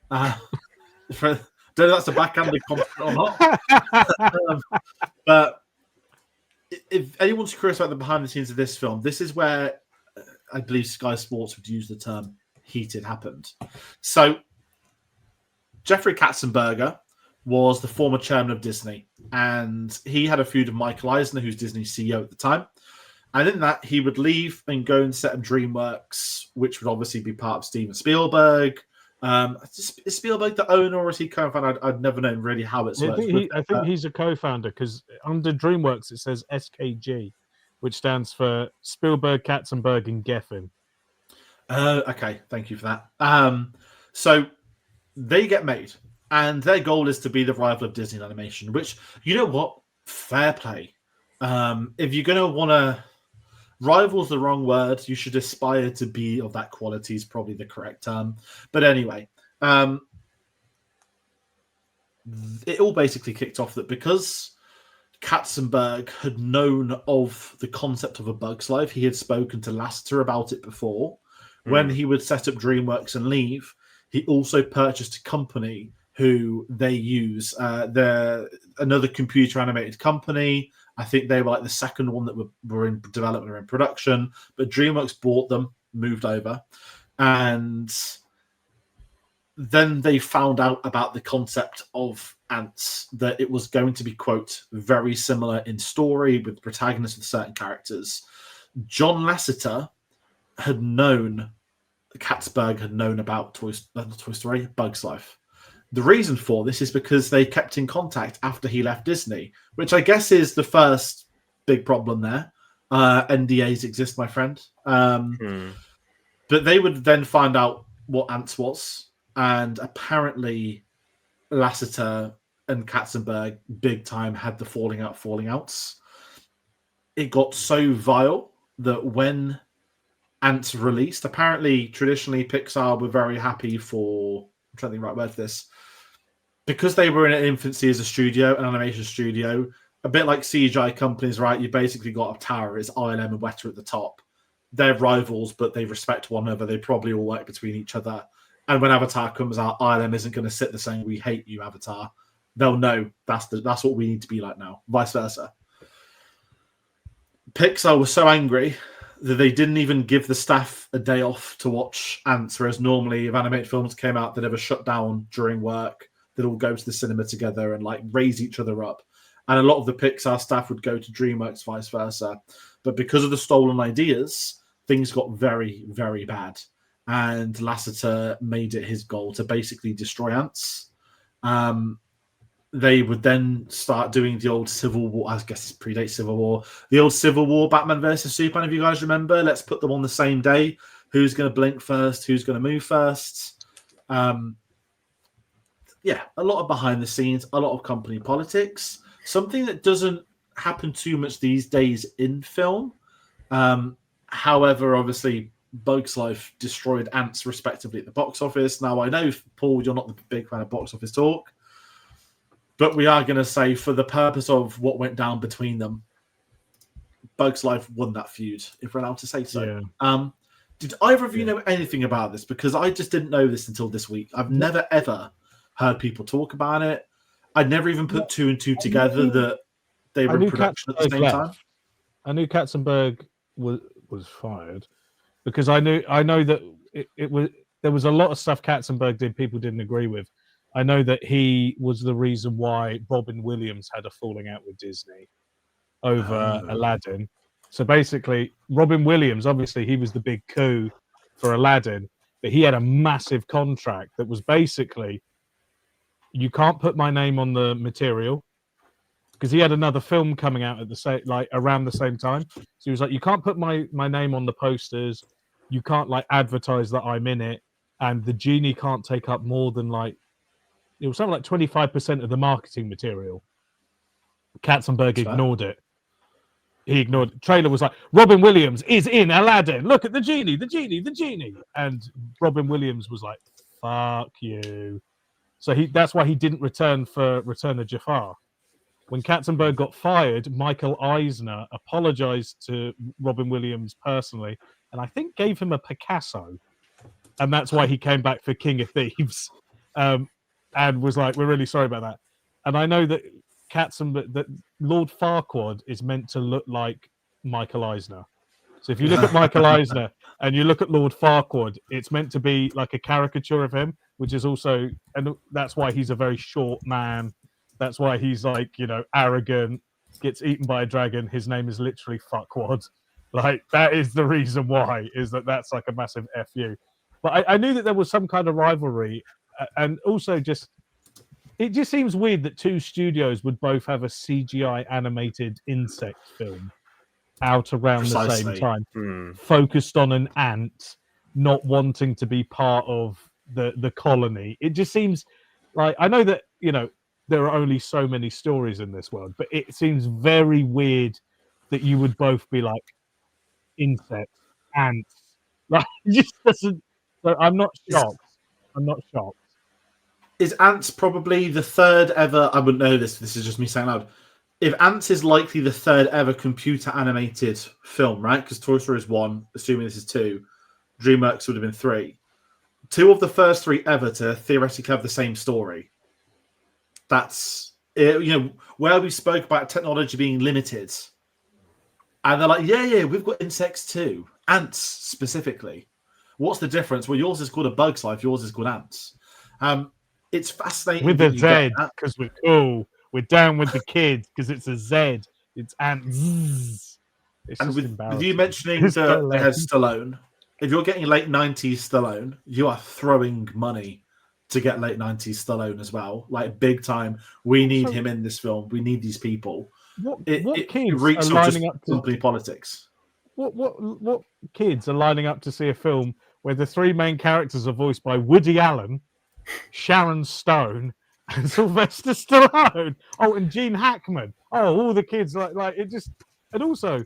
Don't know if that's a backhanded compliment or not. But if anyone's curious about the behind the scenes of this film, this is where I believe Sky Sports would use the term heated happened. So Jeffrey Katzenberger was the former chairman of Disney, and he had a feud with Michael Eisner, who's Disney's CEO at the time. And in that, he would leave and go and set up DreamWorks, which would obviously be part of Steven Spielberg. Is Spielberg the owner, or is he co-founder? I'd never known really how it's worked. I think he's a co-founder, because under DreamWorks it says SKG, which stands for Spielberg, Katzenberg, and Geffen. Okay, thank you for that. So they get made, and their goal is to be the rival of Disney animation, which, you know what? Fair play. If you're going to want to... Rival's the wrong word. You should aspire to be of that quality is probably the correct term. But anyway, it all basically kicked off that because Katzenberg had known of the concept of A Bug's Life, he had spoken to Lasseter about it before. When he would set up DreamWorks and leave, he also purchased a company who they use. They're another computer animated company. I think they were like the second one that were in development or in production. But DreamWorks bought them, moved over. And then they found out about the concept of Ants, that it was going to be, quote, very similar in story with protagonists with certain characters. John Lasseter had known, Katzenberg had known about Toy Story, Bug's Life. The reason for this is because they kept in contact after he left Disney, which I guess is the first big problem there. NDAs exist, my friend. But they would then find out what Ants was, and apparently Lasseter and Katzenberg big time had the falling outs. It got so vile that when Ants released, apparently traditionally Pixar were very happy for, I'm trying to think the right word for this, because they were in an infancy as a studio, an animation studio, a bit like CGI companies, right? You basically got a tower, it's ILM and Weta at the top. They're rivals, but they respect one another. They probably all work between each other. And when Avatar comes out, ILM isn't going to sit there saying, we hate you, Avatar. They'll know that's what we need to be like now, vice versa. Pixar was so angry that they didn't even give the staff a day off to watch Ants, whereas normally if animated films came out, they'd ever shut down during work. They'd all go to the cinema together and like raise each other up. And a lot of the Pixar staff would go to DreamWorks, vice versa. But because of the stolen ideas, things got very, very bad. And Lasseter made it his goal to basically destroy Ants. They would then start doing the old Civil War, I guess it predates Civil War, the old Civil War Batman versus Superman, if you guys remember. Let's put them on the same day. Who's going to blink first? Who's going to move first? Yeah, a lot of behind the scenes, a lot of company politics. Something that doesn't happen too much these days in film. However, obviously, Bug's Life destroyed Ants respectively at the box office. Now, I know, Paul, you're not the big fan of box office talk, but we are going to say, for the purpose of what went down between them, Bug's Life won that feud, if we're allowed to say so. Yeah. Did either of you know anything about this? Because I just didn't know this until this week. I've never, ever heard people talk about it. I'd never even put two and two together that they were in production at the same time. I knew Katzenberg was fired because I know that there was a lot of stuff Katzenberg did people didn't agree with. I know that he was the reason why Robin Williams had a falling out with Disney over Aladdin. So basically, Robin Williams, obviously, he was the big coup for Aladdin, but he had a massive contract that was basically, you can't put my name on the material. because he had another film coming out at the same, like around the same time. So he was like, you can't put my name on the posters, you can't like advertise that I'm in it, and the genie can't take up more than like it was something like 25% of the marketing material. Katzenberg ignored it. He ignored it. Trailer was like, Robin Williams is in Aladdin. Look at the genie, the genie, the genie. And Robin Williams was like, fuck you. So that's why he didn't return for Return of Jafar. When Katzenberg got fired, Michael Eisner apologized to Robin Williams personally, and I think gave him a Picasso. And that's why he came back for King of Thieves. And was like, we're really sorry about that. And I know that that Lord Farquaad is meant to look like Michael Eisner. So if you look at Michael Eisner and you look at Lord Farquaad, it's meant to be like a caricature of him, which is also, and that's why he's a very short man. That's why he's like, arrogant, gets eaten by a dragon. His name is literally Fuckwad. Like, that is the reason why, is that's like a massive FU. But I knew that there was some kind of rivalry. And also it just seems weird that two studios would both have a CGI animated insect film out around the same time, focused on an ant not wanting to be part of the colony. It just seems like, I know that, there are only so many stories in this world, but it seems very weird that you would both be like insects, ants. Like, it just doesn't. So I'm not shocked. Is Ants probably the third ever? I wouldn't know this. This is just me saying loud. If Ants is likely the third ever computer animated film, right? Because Toy Story is 1, assuming this is 2. DreamWorks would have been 3. 2 of the first 3 ever to theoretically have the same story. That's where we spoke about technology being limited, and they're like, yeah, we've got insects too, ants specifically. What's the difference? Well, yours is called A Bug's Life, yours is called Ants. It's fascinating with a Z because we're cool. We're down with the kids because it's a Z. It's ants. It's and with you mentioning that it has Stallone, if you're getting late 90s Stallone, you are throwing money to get late 90s Stallone as well. Like, big time. We need him in this film. We need these people. What kids are lining up to company politics? What kids are lining up to see a film where the 3 main characters are voiced by Woody Allen, Sharon Stone, and Sylvester Stallone? Oh, and Gene Hackman. Oh, all the kids like it just. And also,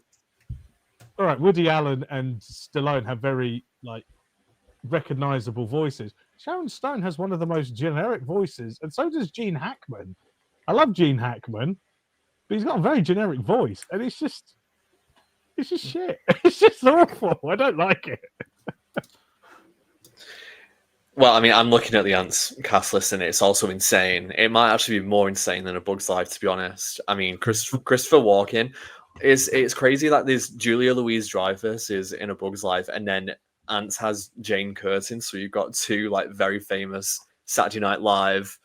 all right, Woody Allen and Stallone have very recognizable voices. Sharon Stone has one of the most generic voices, and so does Gene Hackman. I love Gene Hackman, but he's got a very generic voice, and it's just shit. It's just awful. I don't like it. Well, I mean, I'm looking at the Ants cast list, and it's also insane. It might actually be more insane than A Bug's Life, to be honest. I mean, Christopher Walken it's crazy that there's Julia Louis-Dreyfus is in A Bug's Life, and then Ants has Jane Curtin, so you've got 2 very famous Saturday Night Live,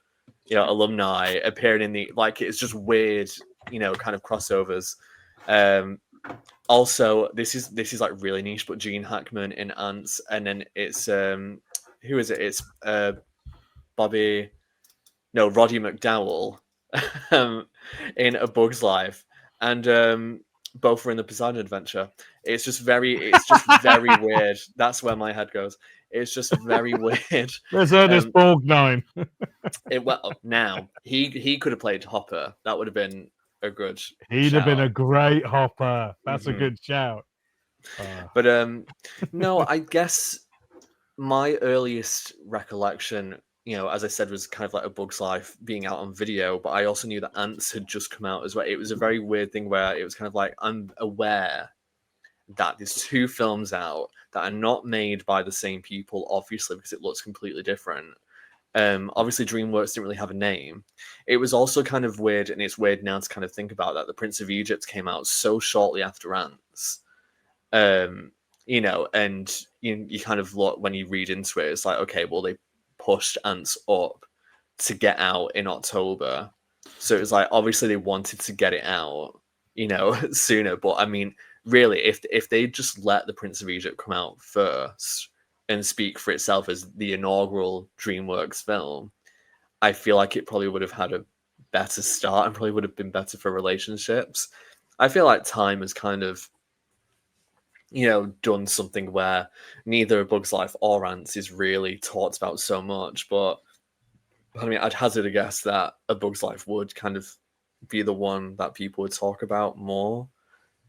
alumni appearing in the it's just weird, kind of crossovers. Also, this is really niche, but Gene Hackman in Ants, and then it's who is it? It's Roddy McDowell in A Bug's Life, and both were in the Poseidon Adventure. It's just very weird. That's where my head goes. It's just very weird. There's Ernest Borgnine. Now he could have played Hopper. That would have been a good. He'd have been a great Hopper. That's a good shout. But no, I guess my earliest recollection, as I said, was kind of like A Bug's Life being out on video, but I also knew that Ants had just come out as well. It was a very weird thing where it was kind of like, I'm aware that there's 2 films out that are not made by the same people, obviously, because it looks completely different. Obviously, DreamWorks didn't really have a name. It was also kind of weird, and it's weird now to kind of think about that. The Prince of Egypt came out so shortly after Ants. And you kind of look, when you read into it, it's like, okay, well, they pushed Ants up to get out in October. So it was like, obviously they wanted to get it out, sooner. But I mean, really, if they just let The Prince of Egypt come out first and speak for itself as the inaugural DreamWorks film, I feel like it probably would have had a better start and probably would have been better for relationships. I feel like Time has kind of, done something where neither A Bug's Life or Ants is really talked about so much. But I mean, I'd hazard a guess that A Bug's Life would kind of be the one that people would talk about more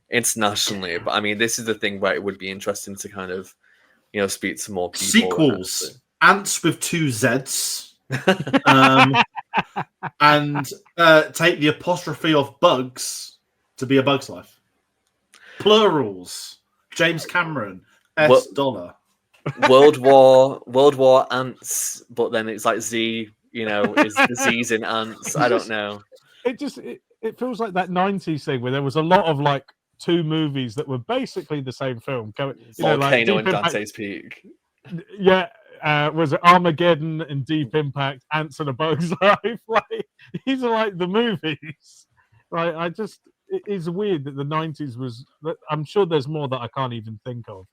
internationally. But I mean, this is the thing where it would be interesting to kind of, speak to more people. Sequels. Ants with 2 Zs. And take the apostrophe of bugs to be A Bug's Life. Plurals. James Cameron. $. World War Ants, but then it's like Z, is the Z's in Ants. I don't know. It feels like that 90s thing where there was a lot of like 2 movies that were basically the same film. Volcano and Dante's Peak. Yeah. Was it Armageddon and Deep Impact, Ants and A Bug's Life? Like, these are like the movies. Like, it is weird that the 90s was. I'm sure there's more that I can't even think of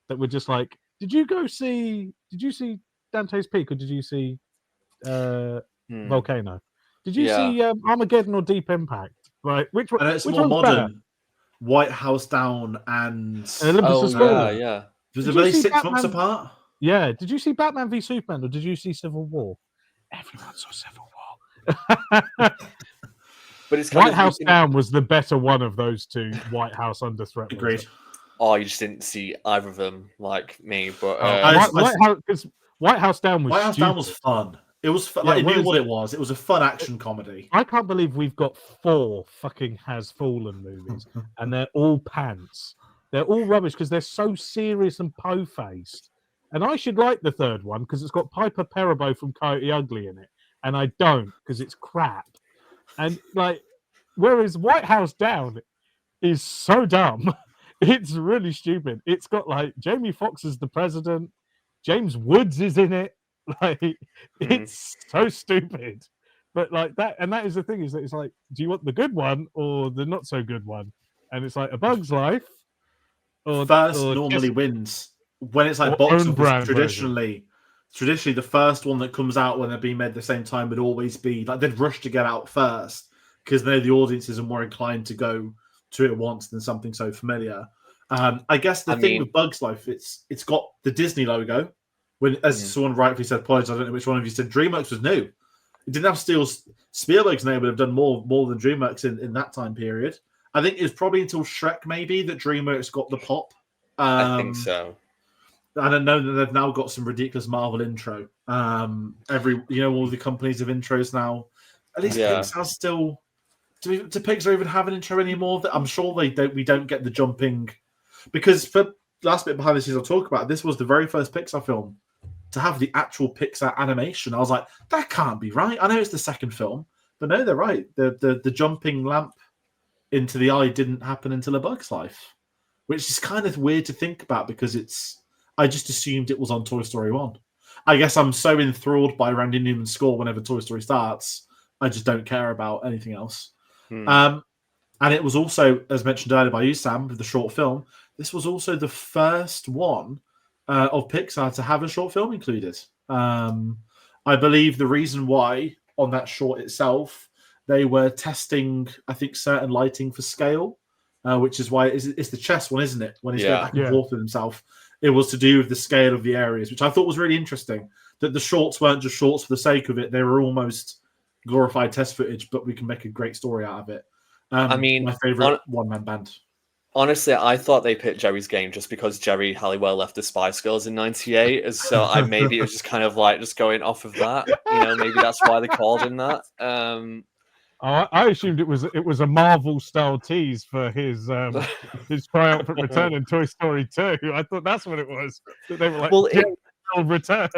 that were just like. Did you see Dante's Peak or did you see Volcano? Did you see Armageddon or Deep Impact? Like, which one? I know it's which more one's modern. better? White House Down and Olympus Has Fallen. Yeah. Was it really 6 months apart? Yeah. Did you see Batman v Superman or did you see Civil War? Everyone saw Civil War. But it's White House Down was the better one of those 2. White House Under Threat. Agreed. Oh, you just didn't see either of them like me. But White House Down was. White House Down was fun. It was fun. Like, it knew what it was. It was a fun action comedy. I can't believe we've got 4 fucking Has Fallen movies, and they're all pants. They're all rubbish because they're so serious and po-faced. And I should like the 3rd one because it's got Piper Perabo from Coyote Ugly in it, and I don't because it's crap. And like, whereas White House Down is so dumb, it's really stupid. It's got like Jamie Foxx as the president, James Woods is in it. Like, it's so stupid. But like that, and that is the thing, is that it's like, do you want the good one or the not so good one? And it's like A Bug's Life. Or normally wins when it's like box office. Traditionally, the first one that comes out when they're being made at the same time would always be like they'd rush to get out first because they know the audiences are more inclined to go to it once than something so familiar. I guess the thing with Bug's Life, it's got the Disney logo. When, as someone rightfully said, apologies, I don't know which one of you said, DreamWorks was new. It didn't have Spielberg's name would have done more than DreamWorks in that time period. I think it was probably until Shrek maybe that DreamWorks got the pop. I think so. And I know that they've now got some ridiculous Marvel intro. All the companies have intros now. At least Pixar still. Do Pixar even have an intro anymore? I'm sure they don't. We don't get the jumping, because for last bit behind the scenes I'll talk about. This was the very first Pixar film to have the actual Pixar animation. I was like, that can't be right. I know it's the second film, but no, they're right. The jumping lamp into the eye didn't happen until A Bug's Life, which is kind of weird to think about because I just assumed it was on Toy Story 1. I guess I'm so enthralled by Randy Newman's score whenever Toy Story starts, I just don't care about anything else. And it was also, as mentioned earlier by you, Sam, with the short film, this was also the first one of Pixar to have a short film included. I believe the reason why on that short itself, they were testing, I think, certain lighting for scale, which is why it's the chess one, isn't it? When he's going back and forth with himself. It was to do with the scale of the areas, which I thought was really interesting. That the shorts weren't just shorts for the sake of it; they were almost glorified test footage, but we can make a great story out of it. My favorite one-man band. Honestly, I thought they picked Jerry's Game just because Jerry Halliwell left the Spice Girls in '98, so maybe it was just kind of like just going off of that. Maybe that's why they called him that. I assumed it was a Marvel style tease for his triumphant return in Toy Story 2. I thought that's what it was. That they were like, return.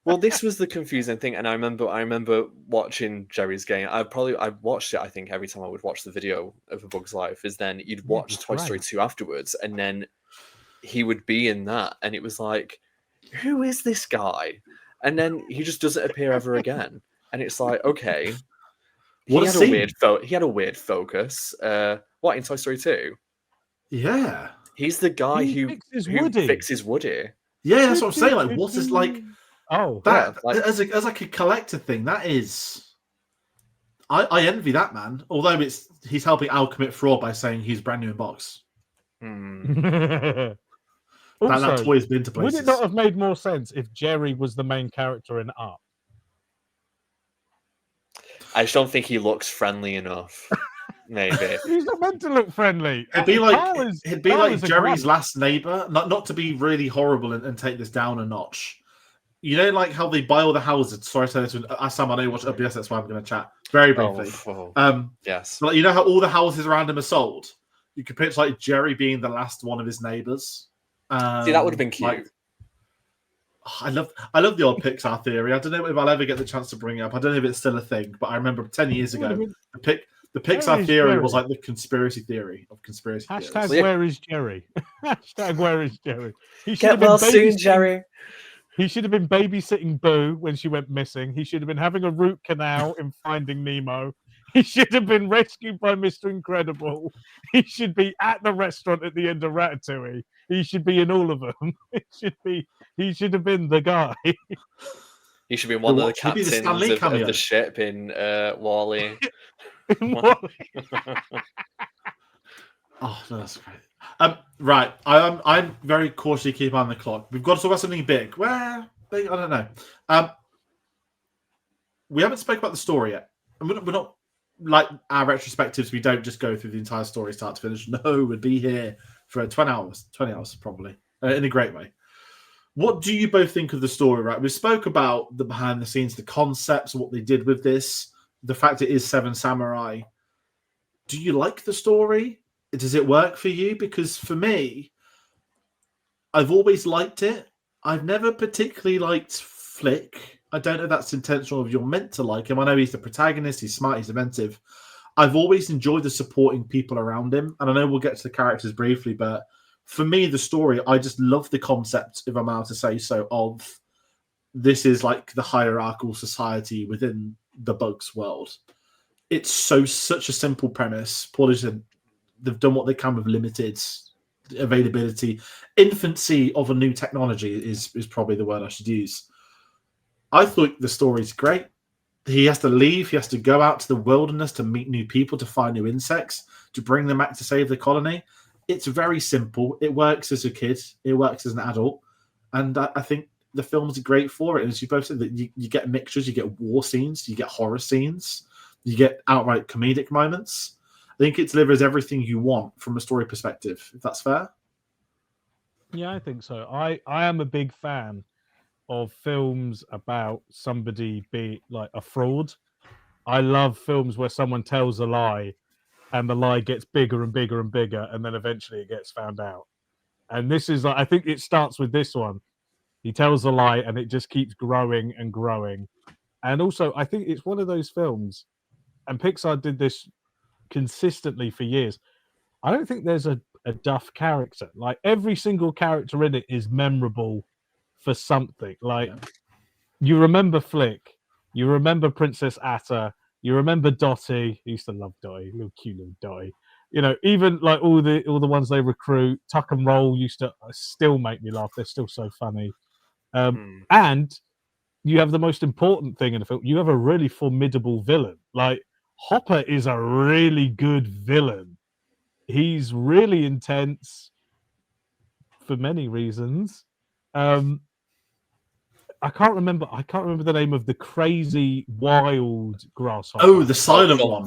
Well, this was the confusing thing, and I remember watching Jerry's Game. I watched it. I think every time I would watch the video of A Bug's Life, is then you'd watch Toy Story 2 afterwards, and then he would be in that, and it was like, who is this guy? And then he just doesn't appear ever again, and it's like, okay. He had a weird focus. What, in Toy Story 2? Yeah. He's the guy who fixes Woody. Yeah, that's what I'm saying. Like, what is like? Oh, that as a collector thing. That is. I envy that man. Although he's helping Al commit fraud by saying he's brand new in box. Hmm. Also, that toy has been to would places. it not have made more sense if Jerry was the main character in Up? I just don't think he looks friendly enough. Maybe. He's not meant to look friendly. He'd be like Carl is a Jerry's grunt. last neighbor. Not to be really horrible and take this down a notch. You know, like how they buy all the houses. Sorry, to say this. Sam, I know you watch OBS. That's why I'm going to chat very briefly. Yes. So, like, you know how all the houses around him are sold. You could picture like Jerry being the last one of his neighbors. See, that would have been cute. Like, I love the old Pixar theory. I don't know if I'll ever get the chance to bring it up. I don't know if it's still a thing, but I remember 10 years ago, the Pixar theory was like the conspiracy theory of conspiracy theories. Hashtag where is Jerry? Hashtag where is Jerry? Get well soon, Jerry. He should have been babysitting Boo when she went missing. He should have been having a root canal in Finding Nemo. He should have been rescued by Mr. Incredible. He should be at the restaurant at the end of Ratatouille. He should be in all of them. He should have been the guy. He should be one of the captains of the ship in Wall-E. Oh, no, that's great. Right, I'm very cautiously keeping on the clock. We've got to talk about something big. Well, big, I don't know. We haven't spoken about the story yet. And we're not like our retrospectives. We don't just go through the entire story start to finish. No, we'd be here for 20 hours probably, in a great way. What do you both think of the story? Right, we spoke about the behind the scenes, the concepts, what they did with this, the fact it is Seven Samurai. Do you like the story? Does it work for you? Because for me, I've always liked it. I've never particularly liked Flick. I don't know if that's intentional if you're meant to like him. I know he's the protagonist. He's smart. He's inventive. I've always enjoyed the supporting people around him. And I know we'll get to the characters briefly, but for me, the story, I just love the concept, if I'm allowed to say so, of this is like the hierarchical society within the Bugs world. It's such a simple premise. Paul said they've done what they can with limited availability. Infancy of a new technology is probably the word I should use. I thought the story's great. He has to leave. He has to go out to the wilderness to meet new people, to find new insects, to bring them back to save the colony. It's very simple. It works as a kid. It works as an adult. And I think the film's great for it. As you both said, that you get mixtures, you get war scenes, you get horror scenes, you get outright comedic moments. I think it delivers everything you want from a story perspective, if that's fair. Yeah, I think so. I am a big fan of films about somebody be like a fraud. I love films where someone tells a lie and the lie gets bigger and bigger and bigger, and then eventually it gets found out. And this is like, I think it starts with this one. He tells a lie and it just keeps growing and growing. And also, I think it's one of those films, and Pixar did this consistently for years. I don't think there's a duff character. Like every single character in it is memorable for something. Like you remember Flick, you remember Princess Atta, you remember Dottie. I used to love Dottie, little cute little Dottie. You know, even like all the ones they recruit, Tuck and Roll used to still make me laugh. They're still so funny. And you have the most important thing in the film. You have a really formidable villain. Like Hopper is a really good villain. He's really intense for many reasons. I can't remember the name of the crazy wild grasshopper. Oh, the silent one.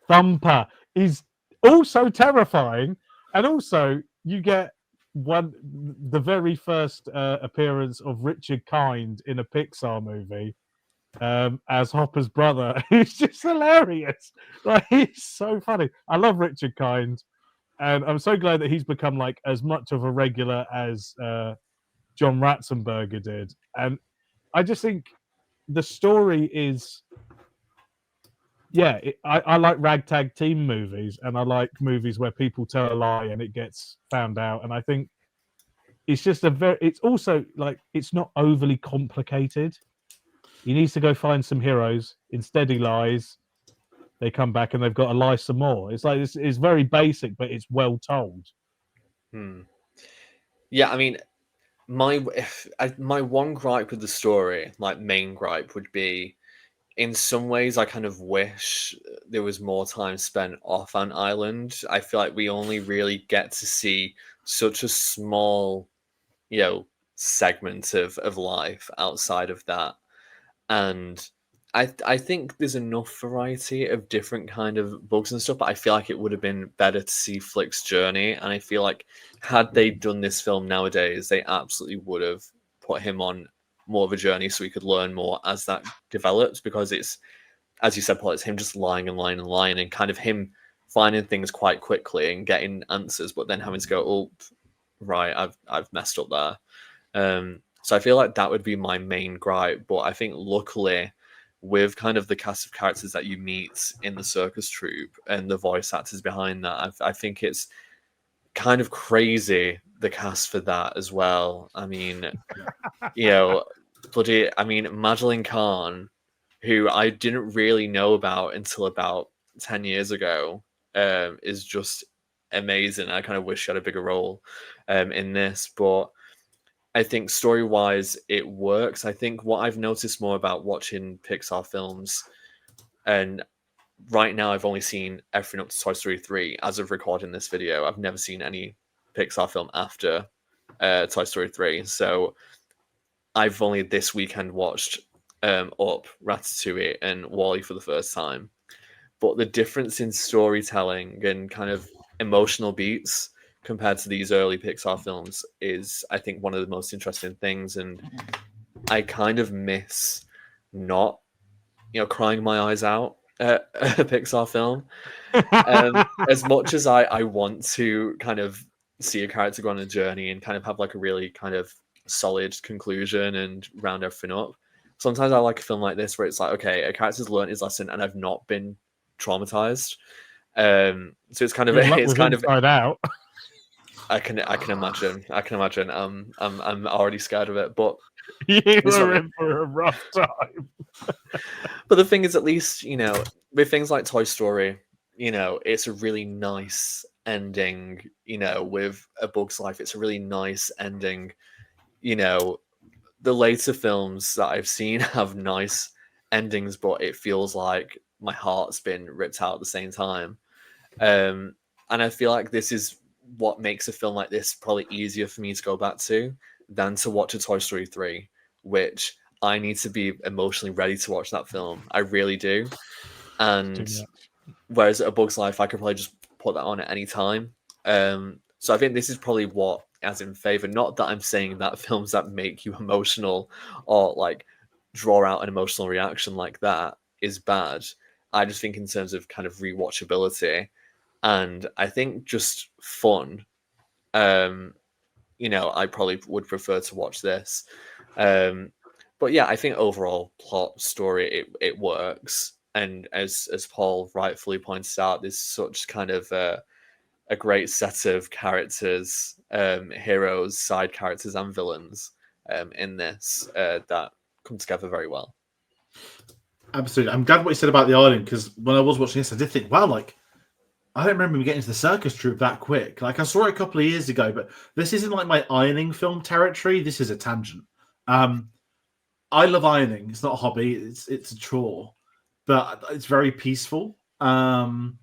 Thumper is also terrifying, and also you get the very first appearance of Richard Kind in a Pixar movie as Hopper's brother. He's just hilarious. Like he's so funny. I love Richard Kind, and I'm so glad that he's become like as much of a regular as John Ratzenberger did. And I just think the story is, I like ragtag team movies, and I like movies where people tell a lie and it gets found out. And I think it's just it's also like, it's not overly complicated. He needs to go find some heroes. Instead, he lies. They come back and they've got to lie some more. It's like, it's very basic, but it's well told. Yeah, I mean, my one gripe with the story, like main gripe, would be in some ways, I kind of wish there was more time spent off an island. I feel like we only really get to see such a small, segment of life outside of that. And I think there's enough variety of different kind of bugs and stuff, but I feel like it would have been better to see Flick's journey. And I feel like had they done this film nowadays, they absolutely would have put him on more of a journey so we could learn more as that develops, because it's, as you said, Paul, it's him just lying and lying and lying, and kind of him finding things quite quickly and getting answers, but then having to go, oh, right, I've messed up there. So I feel like that would be my main gripe. But I think luckily, with kind of the cast of characters that you meet in the circus troupe and the voice actors behind that, I think it's kind of crazy, the cast for that as well. I mean, Madeline Kahn, who I didn't really know about until about 10 years ago, is just amazing. I kind of wish she had a bigger role in this, but I think story-wise it works. I think what I've noticed more about watching Pixar films, and right now I've only seen everything up to Toy Story 3 as of recording this video. I've never seen any Pixar film after Toy Story 3. So I've only this weekend watched Up, Ratatouille, and WALL-E for the first time. But the difference in storytelling and kind of emotional beats compared to these early Pixar films is, I think, one of the most interesting things. And I kind of miss not, crying my eyes out at a Pixar film. As much as I want to kind of see a character go on a journey and kind of have like a really kind of solid conclusion and round everything up, sometimes I like a film like this where it's like, okay, a character's learned his lesson and I've not been traumatized. So it's kind of Inside Out. I can imagine. I'm already scared of it, but You were in for a rough time. But the thing is, at least, with things like Toy Story, it's a really nice ending. With A Bug's Life, it's a really nice ending. The later films that I've seen have nice endings, but it feels like my heart's been ripped out at the same time. And I feel like this is what makes a film like this probably easier for me to go back to than to watch a Toy Story 3, which I need to be emotionally ready to watch that film. I really do. And whereas A Bug's Life, I could probably just put that on at any time. So I think this is probably what as in favor. Not that I'm saying that films that make you emotional or like draw out an emotional reaction like that is bad. I just think in terms of kind of rewatchability, and I think just fun, I probably would prefer to watch this. But yeah, I think overall plot story, it works. And as Paul rightfully points out, there's such kind of a great set of characters, heroes, side characters, and villains in this that come together very well. Absolutely. I'm glad what you said about the island, because when I was watching this, I did think, wow, like, I don't remember me getting to the circus troupe that quick. Like, I saw it a couple of years ago, but this isn't like my ironing film territory. This is a tangent. I love ironing. It's not a hobby. It's a chore, but it's very peaceful. And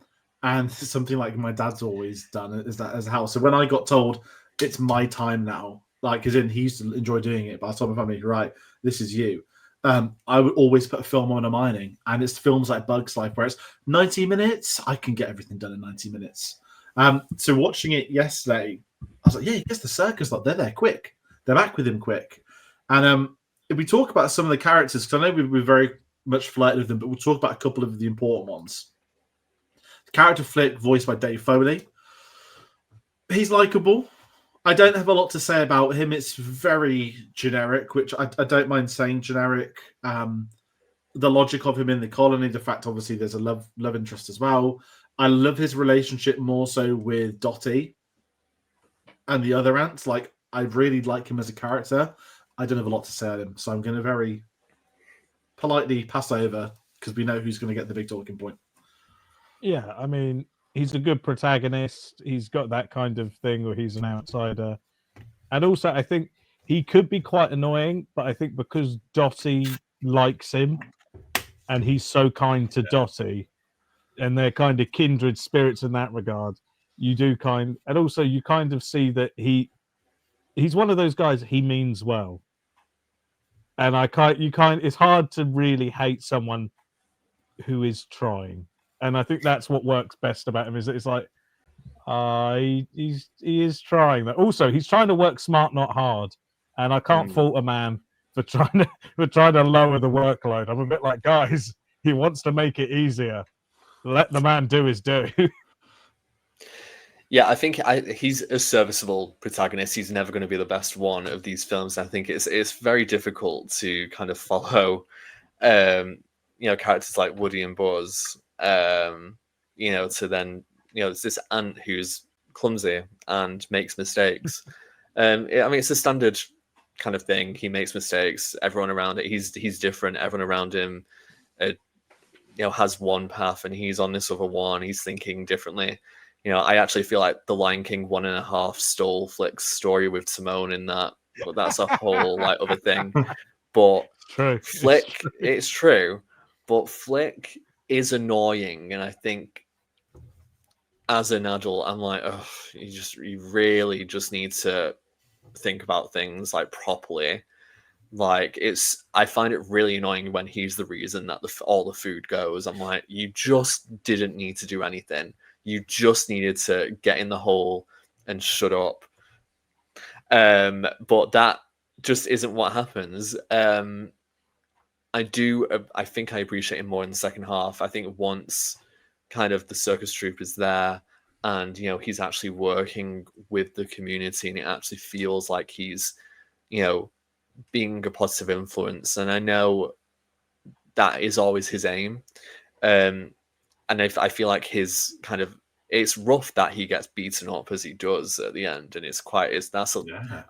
something like my dad's always done is that as a house. So when I got told it's my time now, like, as in he used to enjoy doing it, but I told my family, right, this is you. I would always put a film on a mining, and it's films like Bug's Life where it's 90 minutes. I can get everything done in 90 minutes. So watching it yesterday, I was like, yeah, he gets the circus lot. They're there quick. They're back with him quick. And if we talk about some of the characters, because I know we've very much flirted with them, but we'll talk about a couple of the important ones. The character Flick, voiced by Dave Foley. He's likable. I don't have a lot to say about him. It's very generic, which I don't mind saying generic. The logic of him in the colony, the fact obviously there's a love interest as well. I love his relationship more so with Dottie and the other ants. Like, I really like him as a character. I don't have a lot to say on him, so I'm going to very politely pass over because we know who's going to get the big talking point. Yeah, I mean, he's a good protagonist. He's got that kind of thing where he's an outsider. And also, I think he could be quite annoying, but I think because Dottie likes him, and he's so kind to Dottie, and they're kind of kindred spirits in that regard. And also you kind of see that he's one of those guys. He means well, and it's hard to really hate someone who is trying, and I think that's what works best about him. Is that it's like, he is trying. That also he's trying to work smart, not hard, and I can't fault a man for trying to lower the workload. I'm a bit like, guys, he wants to make it easier. Let the man do his do. Yeah, I think he's a serviceable protagonist. He's never going to be the best one of these films. I think it's very difficult to kind of follow, characters like Woody and Buzz, to then, it's this ant who's clumsy and makes mistakes. It's a standard kind of thing. He makes mistakes. Everyone around it, he's different. Everyone around him, has one path, and he's on this other one. He's thinking differently. I actually feel like The Lion King 1.5 stole Flick's story with Timon in that, but that's a whole other thing. But True. Flick, it's true, but Flick is annoying, and I think as an adult, I'm like, oh, you really just need to think about things properly. I find it really annoying when he's the reason that all the food goes. I'm like, you just didn't need to do anything. You just needed to get in the hole and shut up. But that just isn't what happens. I think I appreciate him more in the second half. I think once kind of the circus troupe is there and, he's actually working with the community and it actually feels like he's, being a positive influence. And I know that is always his aim. And I feel like it's rough that he gets beaten up as he does at the end. And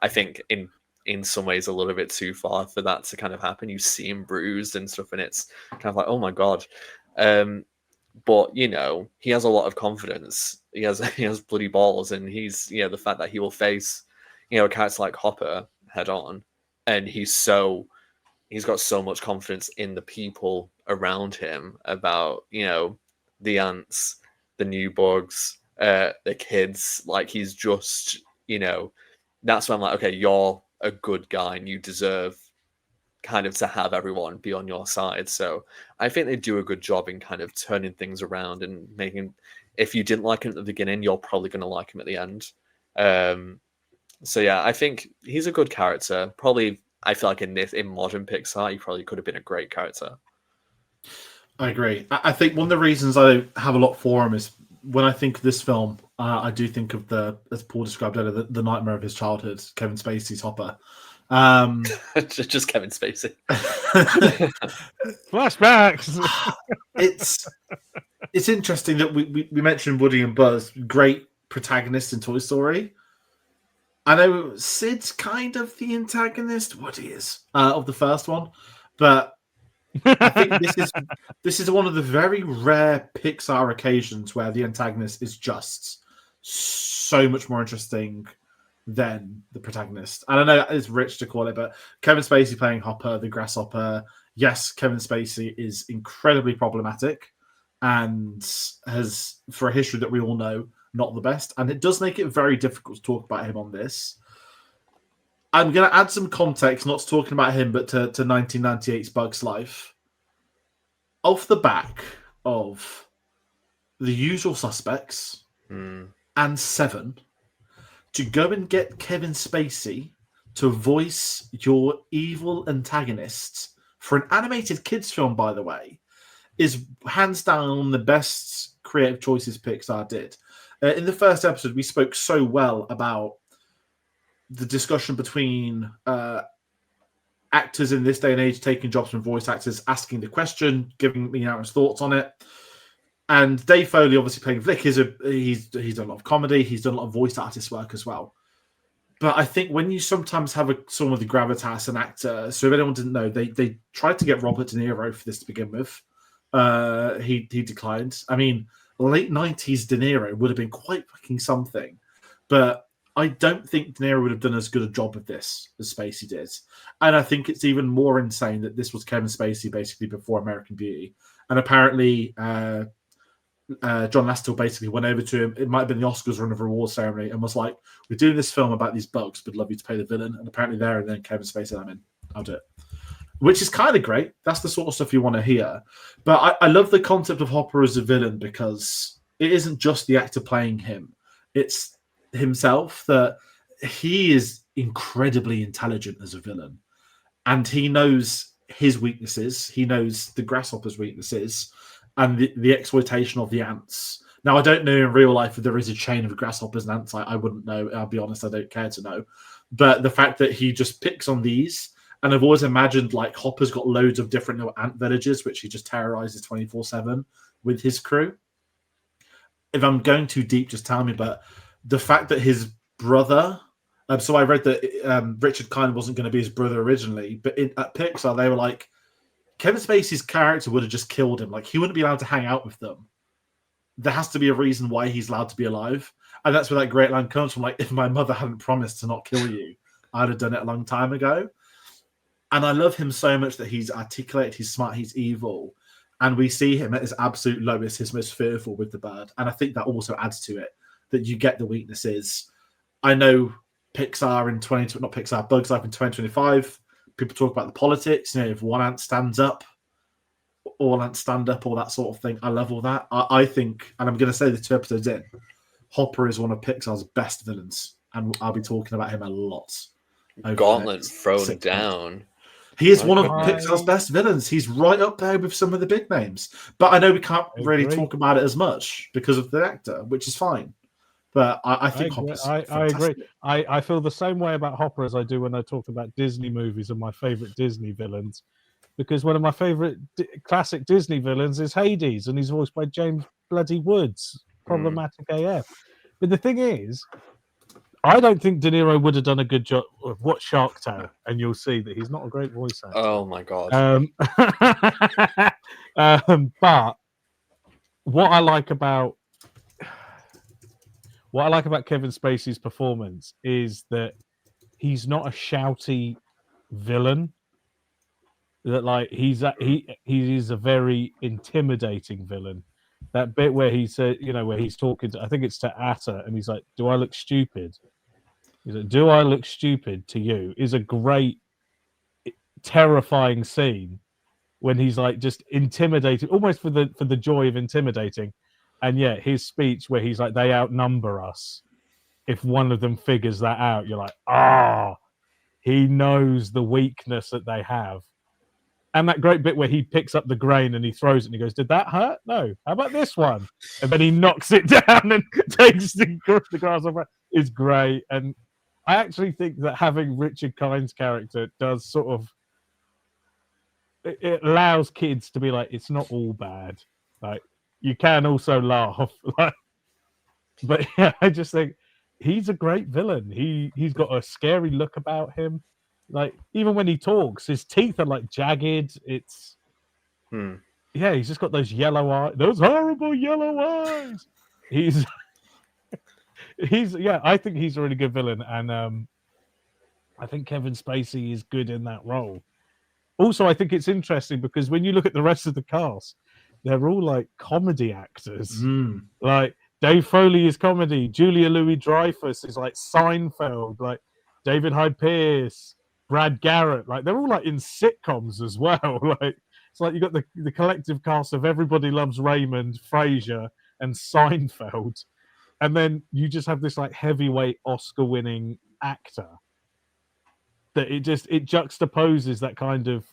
I think in some ways a little bit too far for that to kind of happen. You see him bruised and stuff, and it's kind of like, oh my God. But he has a lot of confidence. He has bloody balls, and he's, the fact that he will face, a character like Hopper head on. And he's got so much confidence in the people around him about, the ants, the new bugs, the kids. He's just, that's when I'm like, okay, you're a good guy and you deserve kind of to have everyone be on your side. So I think they do a good job in kind of turning things around and making, if you didn't like him at the beginning, you're probably going to like him at the end. So yeah, I think he's a good character. Probably, I feel like in modern Pixar, he probably could have been a great character. I agree. I think one of the reasons I have a lot for him is when I think of this film, I do think of as Paul described earlier, the nightmare of his childhood, Kevin Spacey's Hopper. Just Kevin Spacey. Flashbacks. It's interesting that we mentioned Woody and Buzz, great protagonists in Toy Story. I know Sid's kind of the antagonist. Woody is of the first one, but I think this is one of the very rare Pixar occasions where the antagonist is just so much more interesting than the protagonist. I don't know, it's rich to call it, but Kevin Spacey playing Hopper, the grasshopper. Yes, Kevin Spacey is incredibly problematic and has, for a history that we all know, not the best. And it does make it very difficult to talk about him on this. I'm going to add some context, not talking about him, but to 1998's Bug's Life. Off the back of The Usual Suspects and Seven, to go and get Kevin Spacey to voice your evil antagonists for an animated kids film, by the way, is hands down the best creative choices Pixar did. In the first episode, we spoke so well about the discussion between actors in this day and age taking jobs from voice actors, asking the question, giving me his thoughts on it. And Dave Foley, obviously playing Flick, he's done a lot of comedy. He's done a lot of voice artist work as well. But I think when you sometimes have someone with the gravitas, an actor, so if anyone didn't know, they tried to get Robert De Niro for this to begin with. He declined. I mean, late 90s De Niro would have been quite fucking something. But I don't think De Niro would have done as good a job of this as Spacey did. And I think it's even more insane that this was Kevin Spacey basically before American Beauty. And apparently, John Lasseter basically went over to him. It might have been the Oscars or another award ceremony, and was like, "We're doing this film about these bugs. We'd love you to play the villain." And apparently, there and then Kevin Spacey said, "I'm in. I'll do it." Which is kind of great. That's the sort of stuff you want to hear. But I love the concept of Hopper as a villain because it isn't just the actor playing him; it's himself. That he is incredibly intelligent as a villain, and he knows his weaknesses. He knows the grasshopper's weaknesses and the exploitation of the ants. Now, I don't know in real life if there is a chain of grasshoppers and ants. I wouldn't know. I'll be honest, I don't care to know. But the fact that he just picks on these, and I've always imagined like Hopper's got loads of different little ant villages, which he just terrorizes 24/7 with his crew. If I'm going too deep, just tell me. But the fact that his brother... so I read that Richard Klein wasn't going to be his brother originally, but at Pixar, they were like, Kevin Spacey's character would have just killed him. Like, he wouldn't be allowed to hang out with them. There has to be a reason why he's allowed to be alive. And that's where that great line comes from. Like, if my mother hadn't promised to not kill you, I'd have done it a long time ago. And I love him so much that he's articulate, he's smart, he's evil. And we see him at his absolute lowest, his most fearful with the bird. And I think that also adds to it, that you get the weaknesses. I know Pixar in Bugs Life in 2025, people talk about the politics. You know, if one ant stands up, all ants stand up, all that sort of thing. I love all that. I think, and I'm going to say the 2 episodes in, Hopper is one of Pixar's best villains, and I'll be talking about him a lot. Gauntlet thrown down. He is one of Pixar's best villains. He's right up there with some of the big names. But I know we can't really talk about it as much because of the actor, which is fine. But I think Hopper's I agree. I feel the same way about Hopper as I do when I talk about Disney movies and my favorite Disney villains. Because one of my favorite classic Disney villains is Hades, and he's voiced by James Bloody Woods. Problematic AF. But the thing is, I don't think De Niro would have done a good job of Watch Shark Tale, and you'll see that he's not a great voice actor. Oh my god! But what I like about Kevin Spacey's performance is that he's not a shouty villain. That like he is a very intimidating villain. That bit where he said, where he's talking to, I think it's to Atta, and he's like, "Do I look stupid?" He's like, "Do I look stupid to you?" Is a great, terrifying scene when he's like just intimidated, almost for the joy of intimidating. And yet his speech where he's like, "They outnumber us." If one of them figures that out, you're like, he knows the weakness that they have. And that great bit where he picks up the grain and he throws it and he goes, "Did that hurt? No. How about this one?" And then he knocks it down and takes the grass off. Is great. And I actually think that having Richard Klein's character does sort of, it allows kids to be like, it's not all bad. Like, you can also laugh. But yeah, I just think he's a great villain. He's got a scary look about him. Like, even when he talks, his teeth are like jagged. It's yeah, he's just got those yellow eyes, those horrible yellow eyes. He's I think he's a really good villain, and I think Kevin Spacey is good in that role. Also, I think it's interesting because when you look at the rest of the cast, they're all like comedy actors. Like Dave Foley is comedy, Julia Louis-Dreyfus is like Seinfeld, like David Hyde Pierce, Brad Garrett, like they're all like in sitcoms as well. Like it's like you got the collective cast of Everybody Loves Raymond, Frasier, and Seinfeld, and then you just have this like heavyweight Oscar-winning actor that it juxtaposes that kind of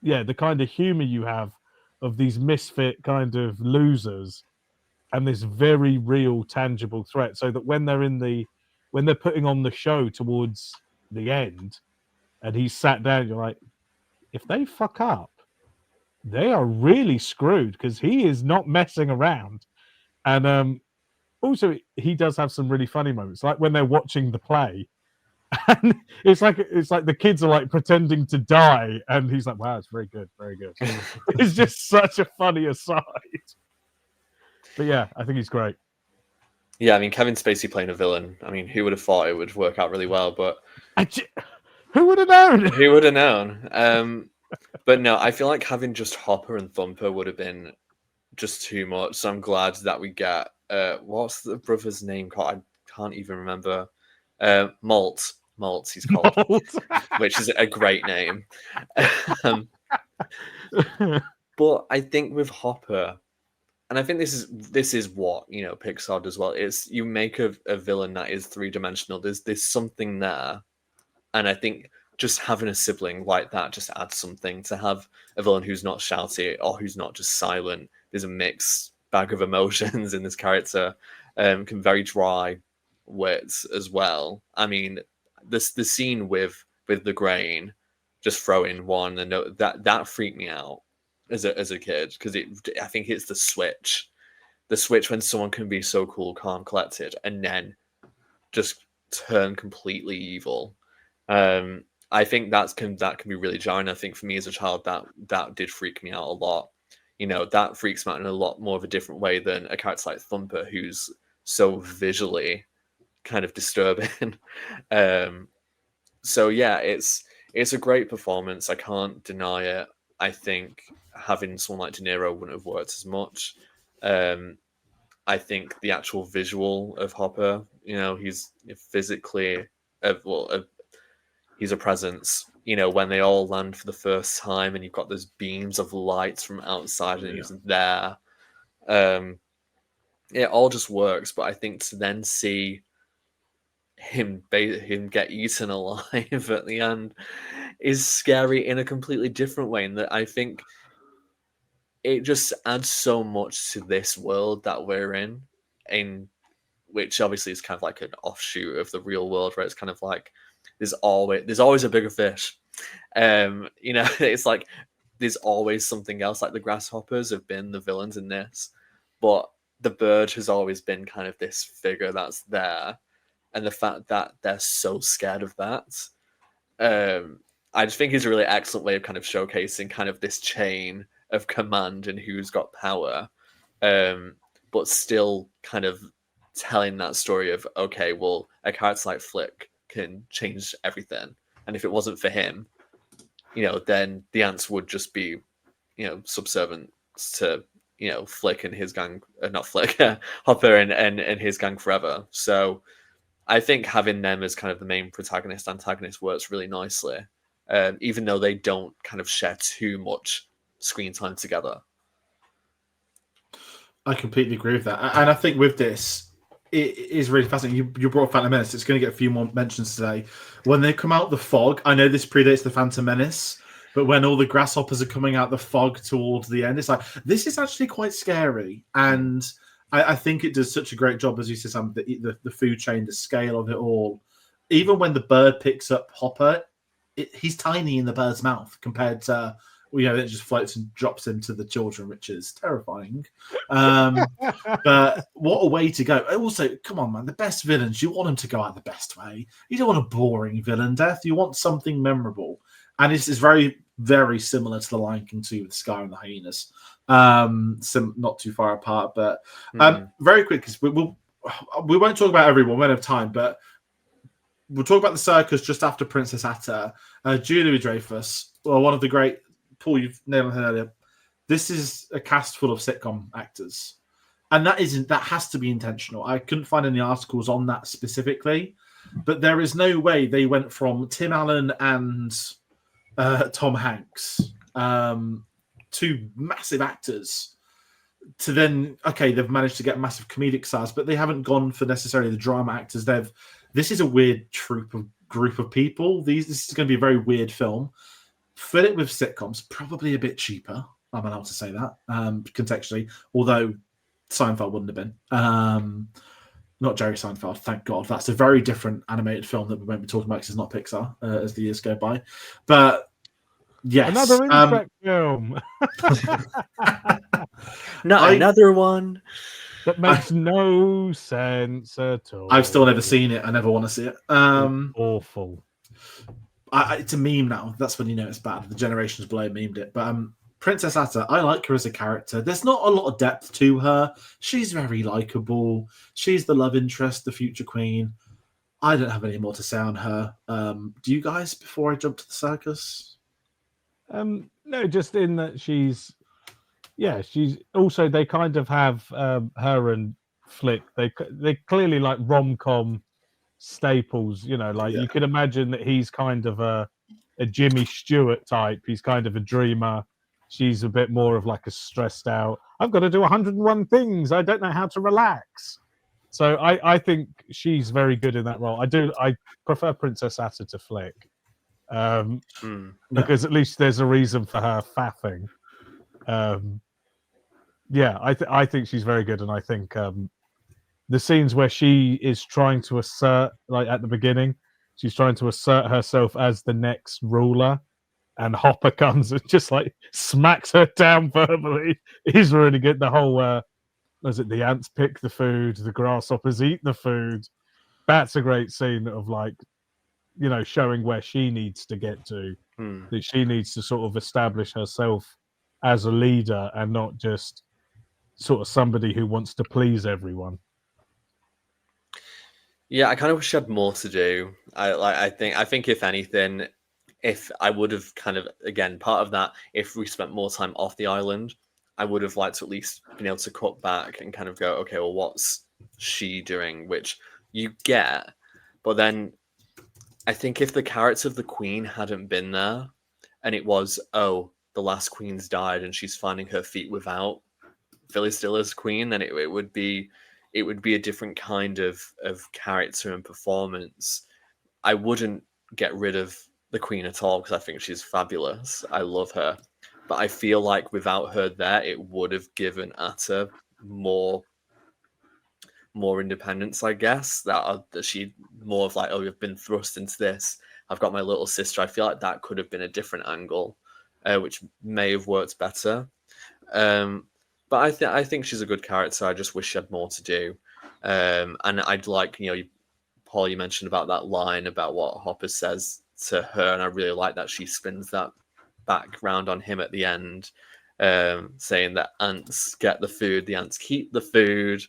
the kind of humor you have of these misfit kind of losers and this very real, tangible threat. So that when they're putting on the show towards the end, and he's sat down, you're like, if they fuck up, they are really screwed because he is not messing around. And also, he does have some really funny moments, like when they're watching the play, and it's like the kids are like pretending to die, and he's like, "Wow, it's very good, very good." It's just such a funny aside. But yeah, I think he's great. Yeah, I mean, Kevin Spacey playing a villain. I mean, who would have thought it would work out really well? But Who would have known? who would have known? But no, I feel like having just Hopper and Thumper would have been just too much. So I'm glad that we get what's the brother's name called? I can't even remember. Malt. Malt, he's called, which is a great name. But I think with Hopper, and I think this is what Pixar does well. It's you make a villain that is 3-dimensional. There's something there, and I think just having a sibling like that just adds something. To have a villain who's not shouty or who's not just silent. There's a mixed bag of emotions in this character. Can very dry wits as well. I mean, the scene with the grain, just throwing one and that freaked me out as a kid, because I think it's the switch when someone can be so cool, calm, collected, and then just turn completely evil. I think that can be really jarring. I think for me as a child, that did freak me out a lot. That freaks me out in a lot more of a different way than a character like Thumper, who's so visually kind of disturbing. So yeah, it's a great performance. I can't deny it. I think having someone like De Niro wouldn't have worked as much. I think the actual visual of Hopper, he's physically, he's a presence. When they all land for the first time, and you've got those beams of light from outside, and he's there. It all just works. But I think to then see him get eaten alive at the end is scary in a completely different way. And that I think it just adds so much to this world that we're in which obviously is kind of like an offshoot of the real world, where it's kind of like there's always a bigger fish. It's like there's always something else. Like the grasshoppers have been the villains in this, but the bird has always been kind of this figure that's there. And the fact that they're so scared of that, I just think is a really excellent way of kind of showcasing kind of this chain of command and who's got power, but still kind of telling that story of, okay, well, a character like Flick can change everything. And if it wasn't for him, then the ants would just be, subservient to, Flick and his gang, not Flick, Hopper and his gang forever. So I think having them as kind of the main antagonist works really nicely, even though they don't kind of share too much screen time together. I completely agree with that. And I think with this, it is really fascinating. You brought Phantom Menace. It's going to get a few more mentions today. When they come out the fog, I know this predates the Phantom Menace, but when all the grasshoppers are coming out the fog towards the end, it's like, this is actually quite scary. And I think it does such a great job, as you said, Sam, the food chain, the scale of it all. Even when the bird picks up Hopper, he's tiny in the bird's mouth compared to, it just floats and drops into the children, which is terrifying. But what a way to go. Also, come on, man, the best villains, you want them to go out the best way. You don't want a boring villain death. You want something memorable. And it's very, very similar to The Lion King 2 with Scar and the hyenas. Not too far apart, but very quick, because we won't talk about everyone, we won't have time, but we'll talk about the circus just after Princess Atta. Louis-Dreyfus, one of the great, Paul, you've nailed it earlier. This is a cast full of sitcom actors, and that has to be intentional. I couldn't find any articles on that specifically, but there is no way they went from Tim Allen and Tom Hanks, two massive actors, to then, okay, they've managed to get massive comedic stars, but they haven't gone for necessarily the drama actors. This is a weird group of people. This is going to be a very weird film. Fill it with sitcoms, probably a bit cheaper. I'm allowed to say that contextually, although Seinfeld wouldn't have been. Not Jerry Seinfeld, thank God. That's a very different animated film that we won't be talking about because it's not Pixar as the years go by. But yes, another Inspect film. Another one that makes no sense at all. I've still never seen it. I never want to see it. Awful. It's a meme now. That's when you know it's bad. The generations below memed it. But Princess Atta, I like her as a character. There's not a lot of depth to her. She's very likable. She's the love interest, the future queen. I don't have any more to say on her. Do you guys, before I jump to the circus? No, just in that she's also, they kind of have her and Flick. They clearly like rom-com staples. You Yeah. could imagine that he's kind of a Jimmy Stewart type. He's kind of a dreamer. She's a bit more of like a stressed out. I've got to do 101 things. I don't know how to relax. So I think she's very good in that role. I prefer Princess Atta to Flick, because at least there's a reason for her faffing. I think she's very good, and I think the scenes where she is trying to assert, like at the beginning, she's trying to assert herself as the next ruler, and Hopper comes and just like smacks her down verbally. Is really good. The whole was it the ants pick the food, the grasshoppers eat the food. That's a great scene of like, showing where she needs to get to. That she needs to sort of establish herself as a leader and not just sort of somebody who wants to please everyone. Yeah, I kind of wish she had more to do. I think if anything, if I would have kind of, again, part of that, if we spent more time off the island, I would have liked to at least been able to cut back and kind of go, okay, well, what's she doing? Which you get, but then I think if the character of the Queen hadn't been there, and it was, oh, the last Queen's died and she's finding her feet without Phyllis Diller's Queen, then it would be a different kind of character and performance. I wouldn't get rid of the Queen at all because I think she's fabulous. I love her. But I feel like without her there, it would have given Atta more independence, I guess. That she more of like, oh, you've been thrust into this. I've got my little sister. I feel like that could have been a different angle, which may have worked better. But I think she's a good character. I just wish she had more to do. And I'd like, Paul, you mentioned about that line about what Hopper says to her, and I really like that she spins that back round on him at the end, saying that ants get the food, the ants keep the food,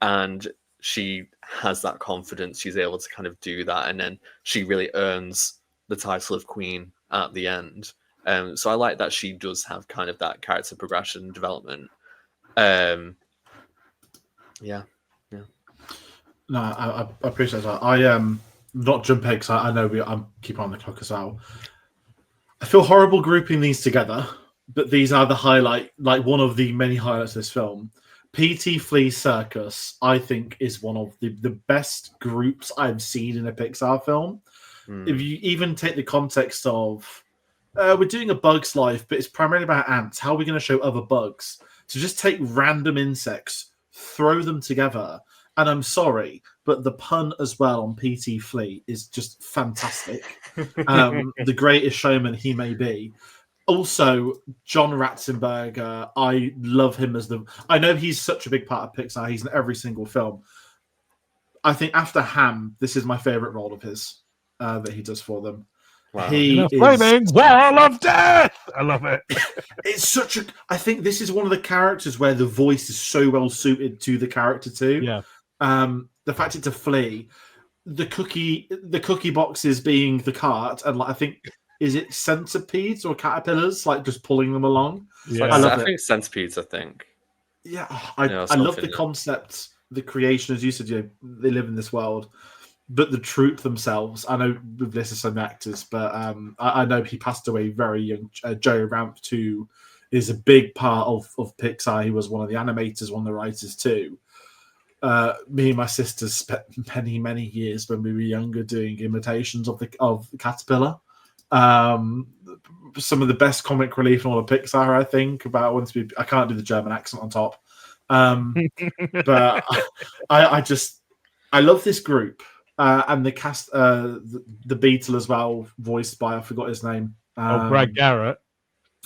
and she has that confidence. She's able to kind of do that, and then she really earns the title of Queen at the end. So I like that she does have kind of that character progression development. Yeah. No, I appreciate that. I not jump ahead because I know I'm keeping on the clock as well. I feel horrible grouping these together, but these are the highlight, like one of the many highlights of this film. P.T. Flea Circus, I think, is one of the best groups I've seen in a Pixar film. If you even take the context of we're doing A Bug's Life, but it's primarily about ants. How are we going to show other bugs? To just take random insects, throw them together. And I'm sorry, but the pun as well on P.T. Flea is just fantastic. The greatest showman he may be. Also, John Ratzenberger, I love him as I know he's such a big part of Pixar. He's in every single film. I think after Ham, this is my favorite role of his that he does for them. Wow. He is flaming wall of death. I love it. It's such a. I think this is one of the characters where the voice is so well suited to the character too. Yeah. The fact it's a flea, the cookie boxes being the cart, and like I think is it centipedes or caterpillars like just pulling them along. Yeah. I think centipedes. I think. Yeah, I love the concept, the creation, as you said. They live in this world. But the troupe themselves, I know this is some actors, but I know he passed away very young. Joe Ramp, too, is a big part of Pixar. He was one of the animators, one of the writers, too. Me and my sisters spent many years when we were younger doing imitations of the caterpillar. Some of the best comic relief in all of Pixar, I think. I can't do the German accent on top. But I love this group. And the cast, the Beetle as well, voiced by, I forgot his name. Brad Garrett.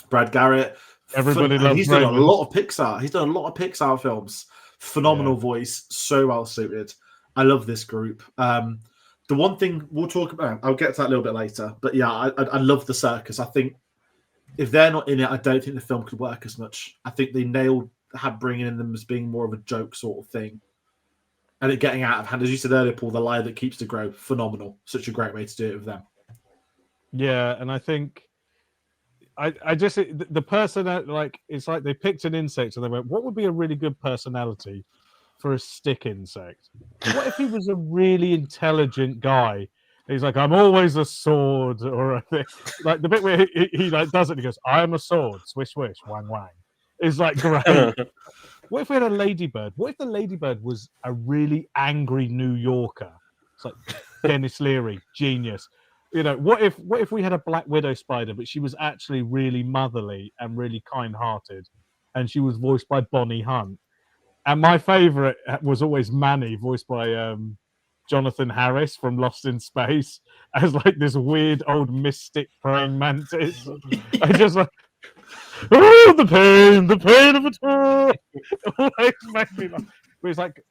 Brad Garrett. Everybody loves He's Raymond. done a lot of Pixar. He's done a lot of Pixar films. Phenomenal voice, so well suited. I love this group. The one thing we'll talk about, I'll get to that a little bit later. But yeah, I love the circus. I think if they're not in it, I don't think the film could work as much. I think they nailed bringing in them as being more of a joke sort of thing. And it getting out of hand, as you said earlier, Paul, the lie that keeps to grow, phenomenal. Such a great way to do it with them. Yeah, and I think I just the person like it's like they picked an insect and they went, what would be a really good personality for a stick insect? What if he was a really intelligent guy? He's like, I'm always a sword, or a thing. Like the bit where he like does it, he goes, I am a sword, swish swish, wang wang. It's like great. What if we had a ladybird? What if the ladybird was a really angry New Yorker? It's like Dennis Leary, genius. You know, what if we had a black widow spider, but she was actually really motherly and really kind-hearted, and she was voiced by Bonnie Hunt? And my favorite was always Manny, voiced by Jonathan Harris from Lost in Space, as like this weird old mystic praying mantis. I just like, oh, the pain of it all. Always made me laugh. But it's like,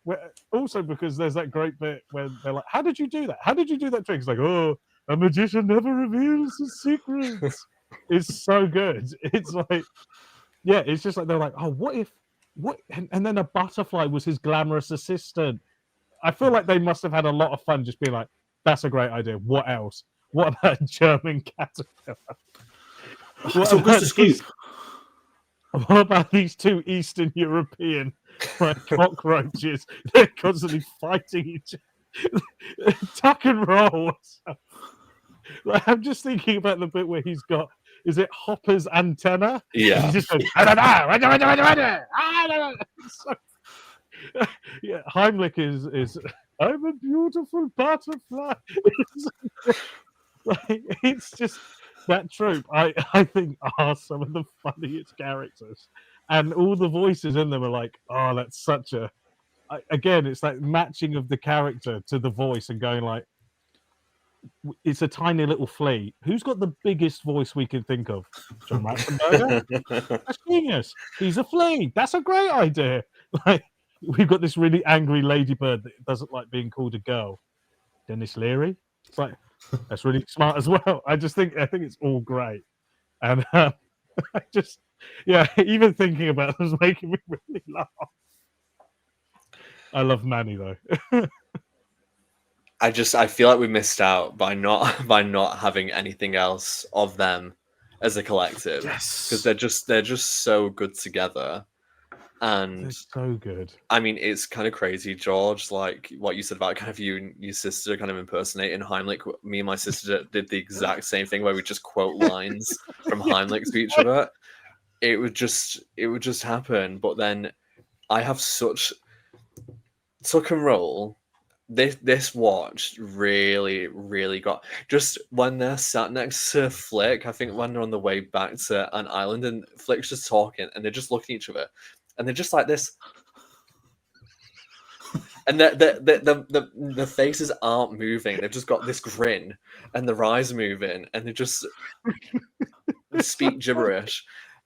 also because there's that great bit where they're like, how did you do that? How did you do that trick? It's like, oh, a magician never reveals his secrets. It's so good. It's like, yeah, it's just like, they're like, oh, what? And then a butterfly was his glamorous assistant. I feel like they must have had a lot of fun just being like, that's a great idea. What else? What about a German caterpillar? What about these two Eastern European like cockroaches? They're constantly fighting each other. Tuck and roll. Like, I'm just thinking about the bit where he's got, is it Hopper's antenna? Yeah. He just goes, yeah, Heimlich is I'm a beautiful butterfly. It's just that troop, I think, are some of the funniest characters, and all the voices in them are like, oh, that's such a. Again, it's like matching of the character to the voice and going like, it's a tiny little flea. Who's got the biggest voice we can think of? John Ratzenberger? That's genius. He's a flea. That's a great idea. Like, we've got this really angry ladybird that doesn't like being called a girl. Dennis Leary. It's like, that's really smart as well. I think it's all great. And I just, yeah, even thinking about it was making me really laugh. I love Manny though. I feel like we missed out by not having anything else of them as a collective. Yes, because they're just so good together, and they're so good. I mean, it's kind of crazy, George. Like what you said about kind of you and your sister kind of impersonating Heimlich. Me and my sister did the exact same thing where we just quote lines from Heimlich to each other. It would just happen. But then I have such tuck and roll. This watch really, really got, just when they're sat next to Flick, I think when they're on the way back to an island and Flick's just talking and they're just looking at each other and they're just like this. And the faces aren't moving. They've just got this grin and their eyes moving and they just speak gibberish.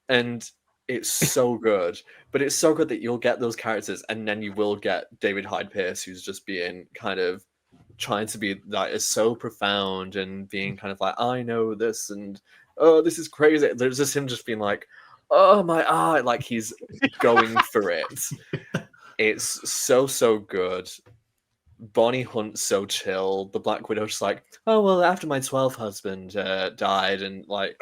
And it's so good. But it's so good that you'll get those characters and then you will get David Hyde Pierce, who's just being kind of trying to be like, is so profound and being kind of like, I know this and oh, this is crazy. There's just him just being like, oh my eye, like he's going for it. It's so good. Bonnie Hunt's so chill. The Black Widow's just like, oh well, after my 12th husband died, and like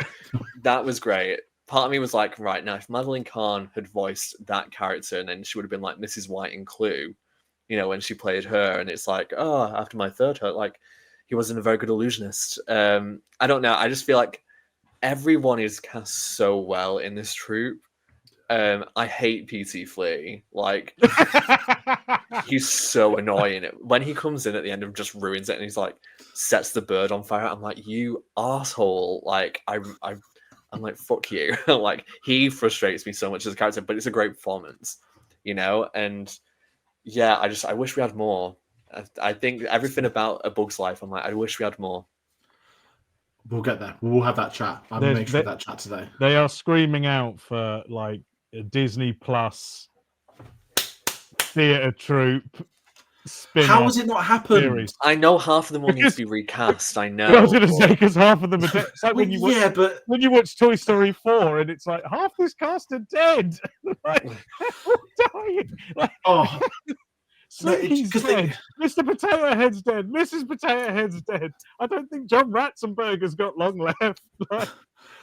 that was great. Part of me was like, right now, if Madeline Kahn had voiced that character, and then she would have been like Mrs. White in Clue, you know, when she played her, and it's like, oh, after my third hurt, like he wasn't a very good illusionist. I don't know. I just feel like everyone is cast so well in this troupe. I hate P.T. Flea. Like, he's so annoying. When he comes in at the end and just ruins it, and he's like, sets the bird on fire. I'm like, you asshole! Like, I'm like, fuck you. Like, he frustrates me so much as a character, but it's a great performance, you know. And yeah, I wish we had more. I think everything about A Bug's Life, I'm like, I wish we had more. We'll get there. We'll have that chat. I'll make sure that chat today. They are screaming out for like a Disney Plus theatre troupe How has it not happened? series. I know half of them will need Because- to be recast. I know. I was going to but- say because half of them are dead. It's like Well, when you watch, yeah, but when you watch Toy Story 4 and it's like half this cast are dead. Like, they're all dying. Like, oh, no, Slinky's 'cause they- dead. Mr. Potato Head's dead. Mrs. Potato Head's dead. I don't think John Ratzenberger's got long left. Like,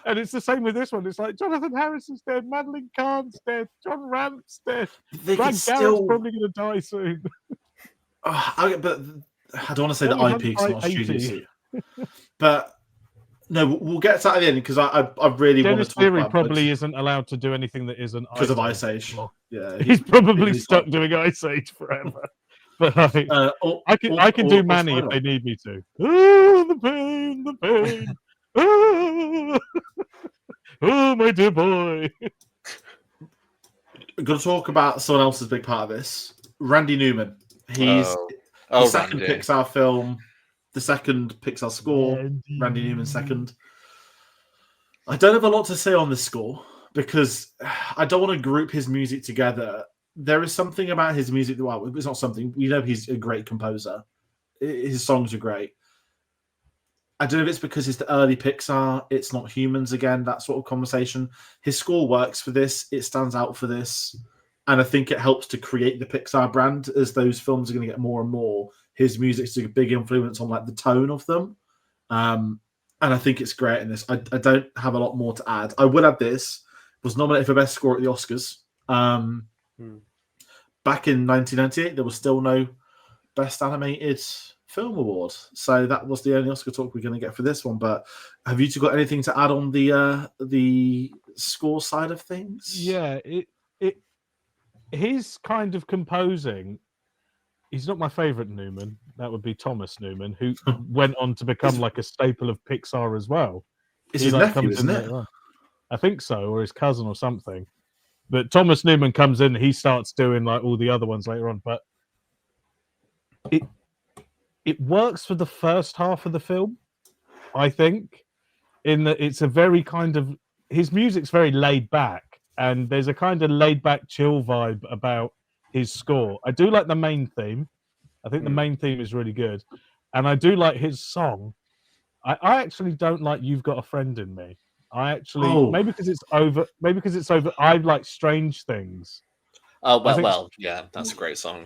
and it's the same with this one. It's like Jonathan Harrison's dead. Madeline Kahn's dead. John Ramp's dead. they Brad could Garrett's still. probably going to die soon. But I don't want to say that Only IP is not a 180. studio suit. But no, we'll get to that at the end because I really want Dennis to talk Leary about probably isn't allowed to do anything that isn't because of Ice Age. Well, Yeah, He's probably he's stuck not. doing Ice Age forever. But like, I can or do Manny if Twilight. they need me to. Oh, the pain, the pain. Oh, oh, my dear boy. We're going to talk about someone else's big part of this. Randy Newman. He's the second Randy. Pixar film, the second Pixar score. Randy Newman second. I don't have a lot to say on this score because I don't want to group his music together. There is something about his music that, well, it's not something. We know he's a great composer. His songs are great. I don't know if it's because it's the early Pixar, it's not humans again, that sort of conversation. His score works for this. It stands out for this. And I think it helps to create the Pixar brand as those films are going to get more and more. His music's a big influence on like the tone of them. And I think it's great in this. I don't have a lot more to add. I would add this. Was nominated for Best Score at the Oscars. Back in 1998, there was still no Best Animated Film Award. So that was the only Oscar talk we're going to get for this one. But have you two got anything to add on the score side of things? Yeah, his kind of composing. He's not my favorite Newman. That would be Thomas Newman, who went on to become like a staple of Pixar as well. It's He, his like, nephew, comes isn't in it? later on. I think so, or his cousin or something. But Thomas Newman comes in, he starts doing like all the other ones later on. But it works for the first half of the film, I think, in that it's a very kind of, his music's very laid back, and there's a kind of laid back chill vibe about his score. I do like the main theme. I think the main theme is really good. And I do like his song. I actually don't like You've Got a Friend in Me. I actually maybe because it's over. I like Strange Things. Oh well, yeah, that's a great song.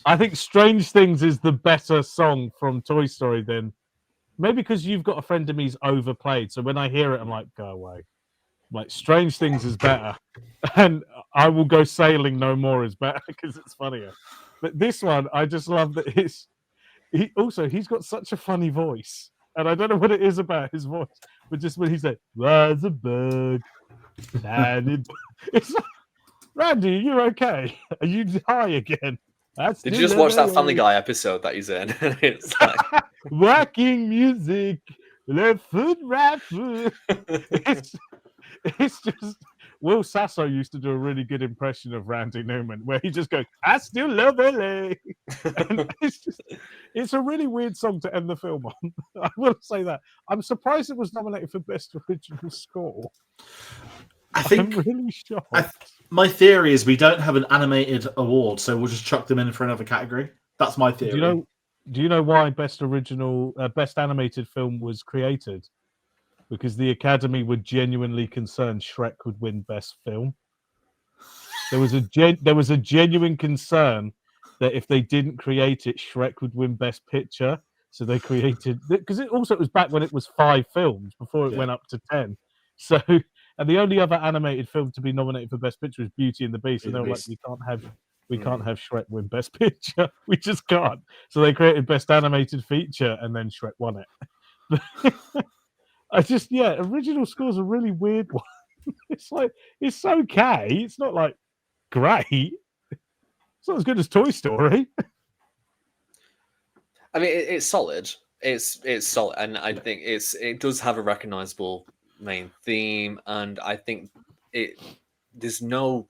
I think Strange Things is the better song from Toy Story than maybe because You've Got a Friend in Me is overplayed. So when I hear it, I'm like, go away. Like Strange Things is better, and I Will Go Sailing No More is better because it's funnier. But this one, I just love that he's got such a funny voice. And I don't know what it is about his voice, but just when he said, "There's a bug," it's like, Randy, you're okay. Are you high again? Did you just watch that Family Guy episode that he's in? It's like whacking music, left foot, right foot. It's just Will Sasso used to do a really good impression of Randy Newman, where he just goes, "I still love LA." And it's a really weird song to end the film on. I will say that. I'm surprised it was nominated for Best Original Score. I think I'm really shocked. My theory is we don't have an animated award, so we'll just chuck them in for another category. That's my theory. Do you know why Best Animated Film was created? Because the Academy were genuinely concerned Shrek would win Best Film. There was a genuine concern that if they didn't create it, Shrek would win Best Picture. So they created, because it was back when it was 5 films before it went up to 10. So, and the only other animated film to be nominated for Best Picture is Beauty and the Beast, and they were like, we can't have Shrek win Best Picture. We just can't. So they created Best Animated Feature, and then Shrek won it. Original score's a really weird one. It's like, it's okay. It's not like great. It's not as good as Toy Story. I mean, it's solid. It's solid, and I think it does have a recognizable main theme, and I think there's no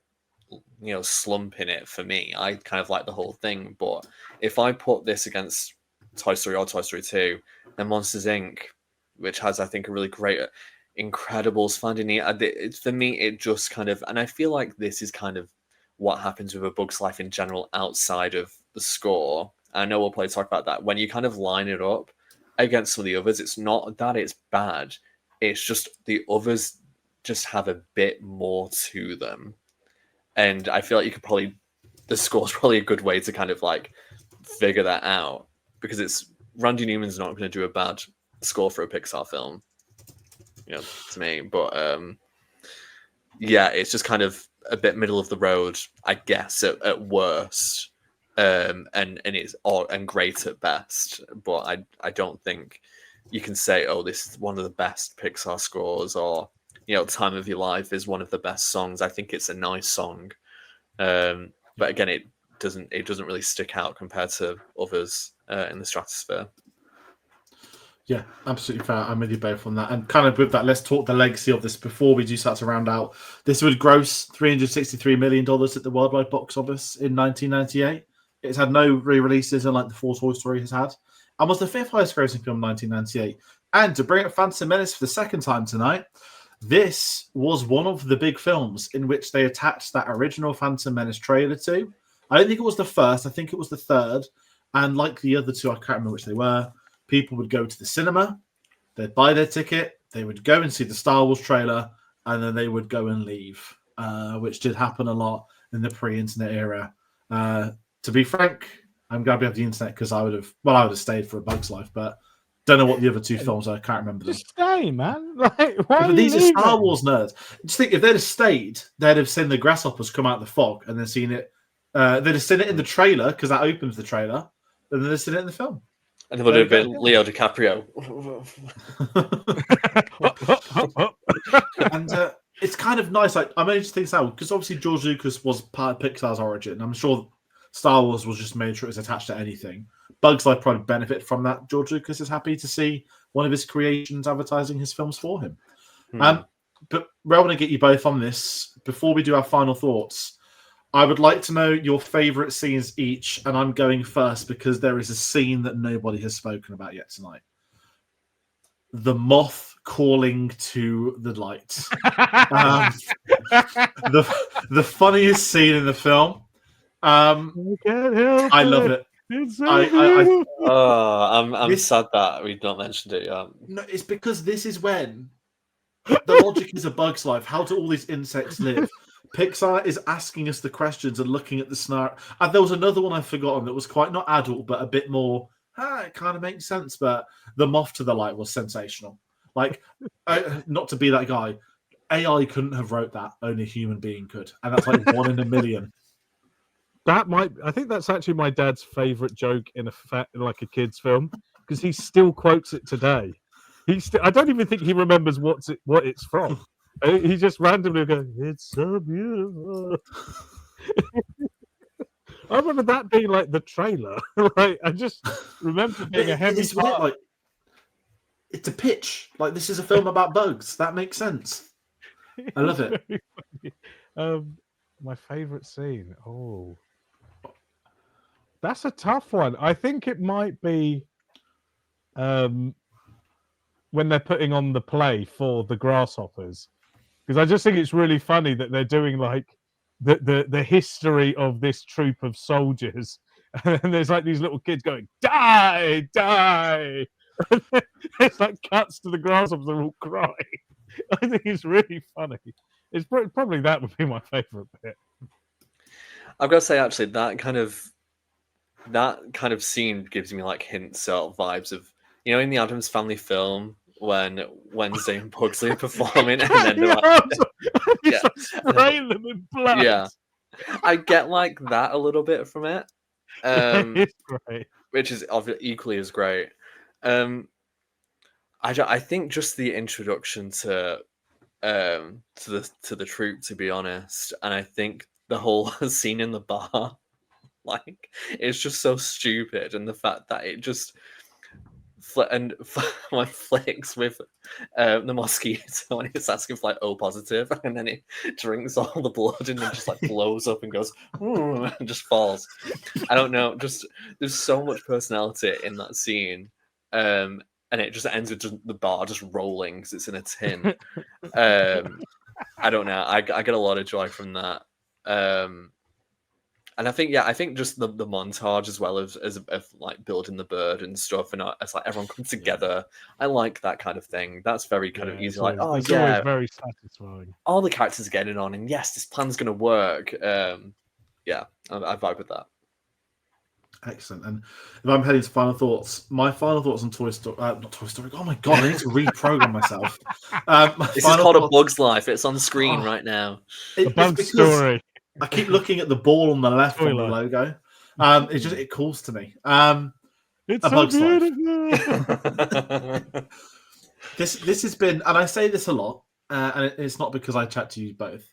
slump in it for me. I kind of like the whole thing, but if I put this against Toy Story or Toy Story 2, then Monsters Inc., which has, I think, a really great Incredibles Finding Nemo, for me, it just kind of, and I feel like this is kind of what happens with A Bug's Life in general outside of the score, I know we'll probably talk about that. When you kind of line it up against some of the others, it's not that it's bad. It's just the others just have a bit more to them. And I feel like the score's probably a good way to kind of like figure that out, because Randy Newman's not going to do a bad score for a Pixar film, to me. But it's just kind of a bit middle of the road, I guess, at worst, and it's and great at best. But I don't think you can say, oh, this is one of the best Pixar scores, or Time of Your Life is one of the best songs. I think it's a nice song, but again, it doesn't really stick out compared to others in the stratosphere. Yeah, absolutely fair. I'm with you both on that. And kind of with that, let's talk the legacy of this before we do start to round out. This would gross $363 million at the worldwide box office in 1998. It's had no re-releases, unlike the 4 Toy Story has had, and was the 5th highest grossing film in 1998. And to bring up Phantom Menace for the second time tonight, this was one of the big films in which they attached that original Phantom Menace trailer to. I don't think it was the first. I think it was the third. And like the other two, I can't remember which they were. People would go to the cinema, they'd buy their ticket, they would go and see the Star Wars trailer, and then they would go and leave, which did happen a lot in the pre-internet era. To be frank, I'm glad we have the internet, because I would have stayed for A Bug's Life, but don't know what the other two films are. I can't remember them. Just stay, man. Like, why but these are Star Wars nerds. Just think, if they'd have stayed, they'd have seen the grasshoppers come out of the fog and then seen it. They'd have seen it in the trailer, because that opens the trailer, and then they'd seen it in the film. And it would have been Leo DiCaprio. And it's kind of nice. Like, I'm only just thinking out, because obviously George Lucas was part of Pixar's origin. I'm sure Star Wars was just made sure it was attached to anything. Bugs Life probably benefit from that. George Lucas is happy to see one of his creations advertising his films for him. But we're going to get you both on this. Before we do our final thoughts, I would like to know your favourite scenes each, and I'm going first because there is a scene that nobody has spoken about yet tonight. The moth calling to the light. The funniest scene in the film. I love it. I'm sad that we've not mentioned it yet. No, it's because this is when the logic is A Bug's Life. How do all these insects live? Pixar is asking us the questions and looking at the scenario. And there was another one I've forgotten that was quite not adult, but a bit more. It kind of makes sense. But the moth to the light was sensational. Like, not to be that guy, AI couldn't have wrote that. Only a human being could, and that's like 1 in a million. I think that's actually my dad's favorite joke in a kid's film, because he still quotes it today. I don't even think he remembers what it's from. He just randomly goes, "It's so beautiful." I remember that being like the trailer. Like, I just remember being a heavy part. Like, it's a pitch. Like, this is a film about bugs. That makes sense. I love it. My favorite scene. Oh, that's a tough one. I think it might be when they're putting on the play for the grasshoppers, because I just think it's really funny that they're doing like the history of this troop of soldiers, and there's like these little kids going, "Die, die!" It's like cuts to the grasshoppers, they're all crying. I think it's really funny. It's probably that would be my favorite bit. I've got to say, actually, that kind of scene gives me like hints or vibes of, in the Addams Family film when Wednesday and Pugsley are performing, and then they're like, spraying them in blood. Yeah, I get like that a little bit from it, it's great. Which is equally as great. I think just the introduction to the troupe, to be honest, and I think the whole scene in the bar, like, it's just so stupid, and the fact that it just flicks with the mosquito when it's asking for like O positive, and then it drinks all the blood and then just like blows up and goes and just falls. I don't know, just there's so much personality in that scene, and it just ends with just the bar just rolling because it's in a tin. I don't know, I get a lot of joy from that. And I think just the montage as well as like building the bird and stuff, and it's like everyone comes together. I like that kind of thing. That's very kind of easy. Like, it's always very satisfying. All the characters are getting on, and yes, this plan's going to work. Yeah, I vibe with that. Excellent. And if I'm heading to final thoughts, my final thoughts on Toy Story, not Toy Story. Oh my god, I need to reprogram myself. This is called A Bug's Life. It's on screen right now. A Bug's Story. I keep looking at the ball on the left on the logo. It calls to me. It's A so Bug's beautiful. Life. This has been, and I say this a lot, and it's not because I chat to you both.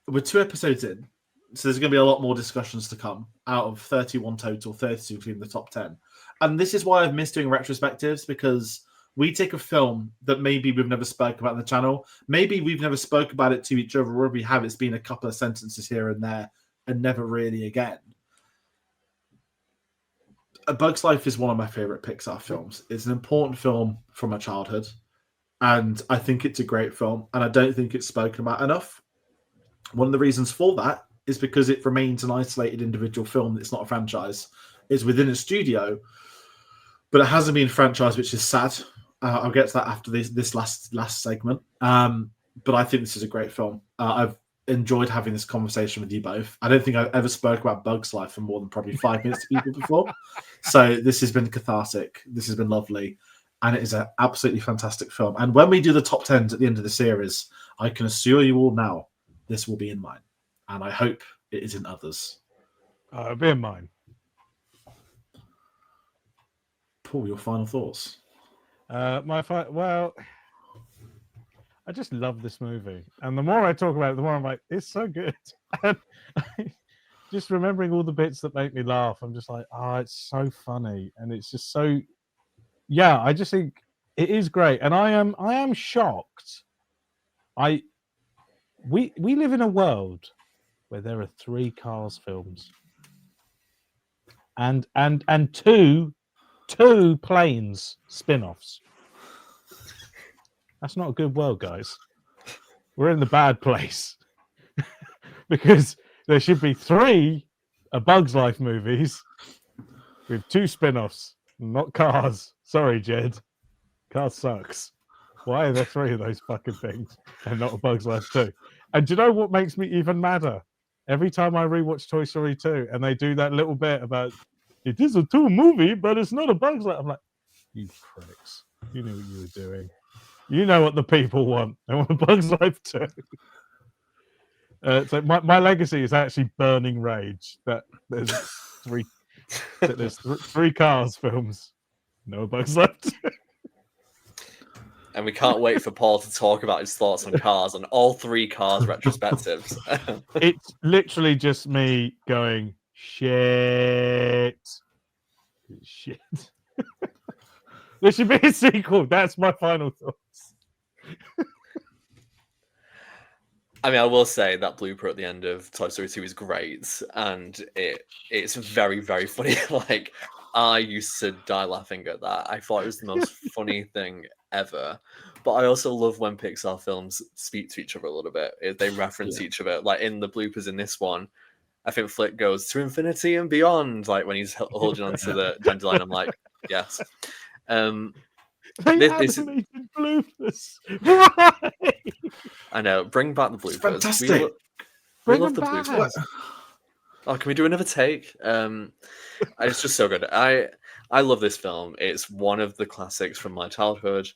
We're 2 episodes in. So there's going to be a lot more discussions to come out of 31 total, 32 including the top 10. And this is why I've missed doing retrospectives, because we take a film that maybe we've never spoke about on the channel. Maybe we've never spoke about it to each other, or we have, it's been a couple of sentences here and there and never really again. A Bug's Life is one of my favorite Pixar films. It's an important film from my childhood, and I think it's a great film, and I don't think it's spoken about enough. One of the reasons for that is because it remains an isolated individual film. It's not a franchise. It's within a studio, but it hasn't been franchised, which is sad. I'll get to that after this last segment. But I think this is a great film. I've enjoyed having this conversation with you both. I don't think I've ever spoke about Bug's Life for more than probably 5 minutes to people before. So this has been cathartic. This has been lovely. And it is an absolutely fantastic film. And when we do the top 10s at the end of the series, I can assure you all now, this will be in mine. And I hope it is in others. It'll be in mine. Paul, your final thoughts? Well, I just love this movie. And the more I talk about it, the more I'm like, it's so good. And just remembering all the bits that make me laugh, I'm just like, it's so funny. And it's just so, yeah, I just think it is great. And I am shocked. We live in a world where there are 3 Cars films and two Planes spin-offs. That's not a good world, guys. We're in the bad place. Because there should be 3 A Bug's Life movies with 2 spin-offs, not Cars. Sorry, Jed. Cars sucks. Why are there 3 of those fucking things and not A Bug's Life 2? And do you know what makes me even madder? Every time I rewatch Toy Story 2 and they do that little bit about, it is a 2 movie, but it's not A Bug's Life. I'm like, you pricks. You knew what you were doing. You know what the people want. They want A Bug's Life 2. So my legacy is actually burning rage that there's 3 Cars films. No A Bug's Life 2. And we can't wait for Paul to talk about his thoughts on Cars on all 3 Cars retrospectives. It's literally just me going, shit. There should be a sequel. That's my final thoughts. I mean, I will say that blooper at the end of Toy Story 2 is great, and it's very, very funny. Like, I used to die laughing at that. I thought it was the most funny thing ever. But I also love when Pixar films speak to each other a little bit. They reference each other. Like in the bloopers in this one, I think Flick goes to infinity and beyond. Like when he's holding onto the dandelion, I'm like, yes. This bloopers. Right. I know. Bring back the bloopers. Fantastic. We love the bloopers. Oh, can we do another take? It's just so good. I love this film. It's one of the classics from my childhood.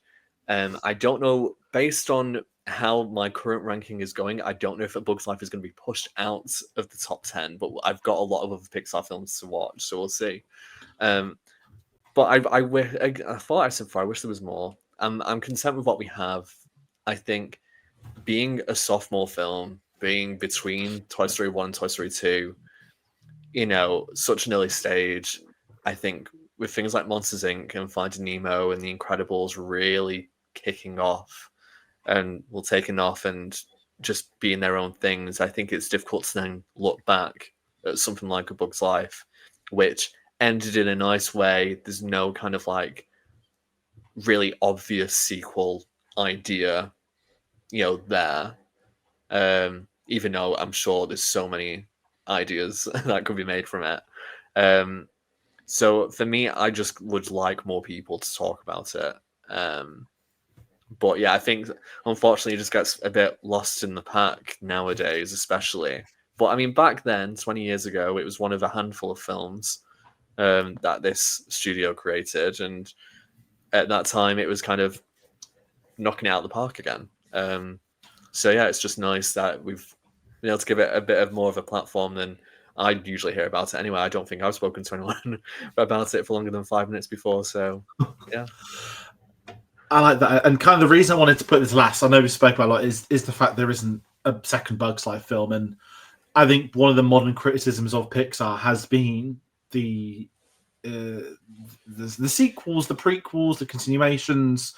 I don't know, based on how my current ranking is going, I don't know if A Bug's Life is going to be pushed out of the top 10, but I've got a lot of other Pixar films to watch, so we'll see. But I thought I said before, I wish there was more. I'm content with what we have. I think being a sophomore film, being between Toy Story 1 and Toy Story 2, such an early stage, I think with things like Monsters, Inc. and Finding Nemo and The Incredibles really kicking off and taking off and just being their own things, I think it's difficult to then look back at something like A Bug's Life, which ended in a nice way. There's no kind of like really obvious sequel idea, there. Even though I'm sure there's so many ideas that could be made from it. So for me, I just would like more people to talk about it. But yeah, I think unfortunately it just gets a bit lost in the pack nowadays, especially. But I mean, back then, 20 years ago, it was one of a handful of films that this studio created, and at that time, it was kind of knocking it out of the park again. So yeah, it's just nice that we've been able to give it a bit of more of a platform than I usually hear about it. Anyway, I don't think I've spoken to anyone about it for longer than 5 minutes before. So yeah. I like that, and kind of the reason I wanted to put this last, I know we spoke about a lot, is the fact there isn't a second Bugs Life film, and I think one of the modern criticisms of Pixar has been the sequels, the prequels, the continuations.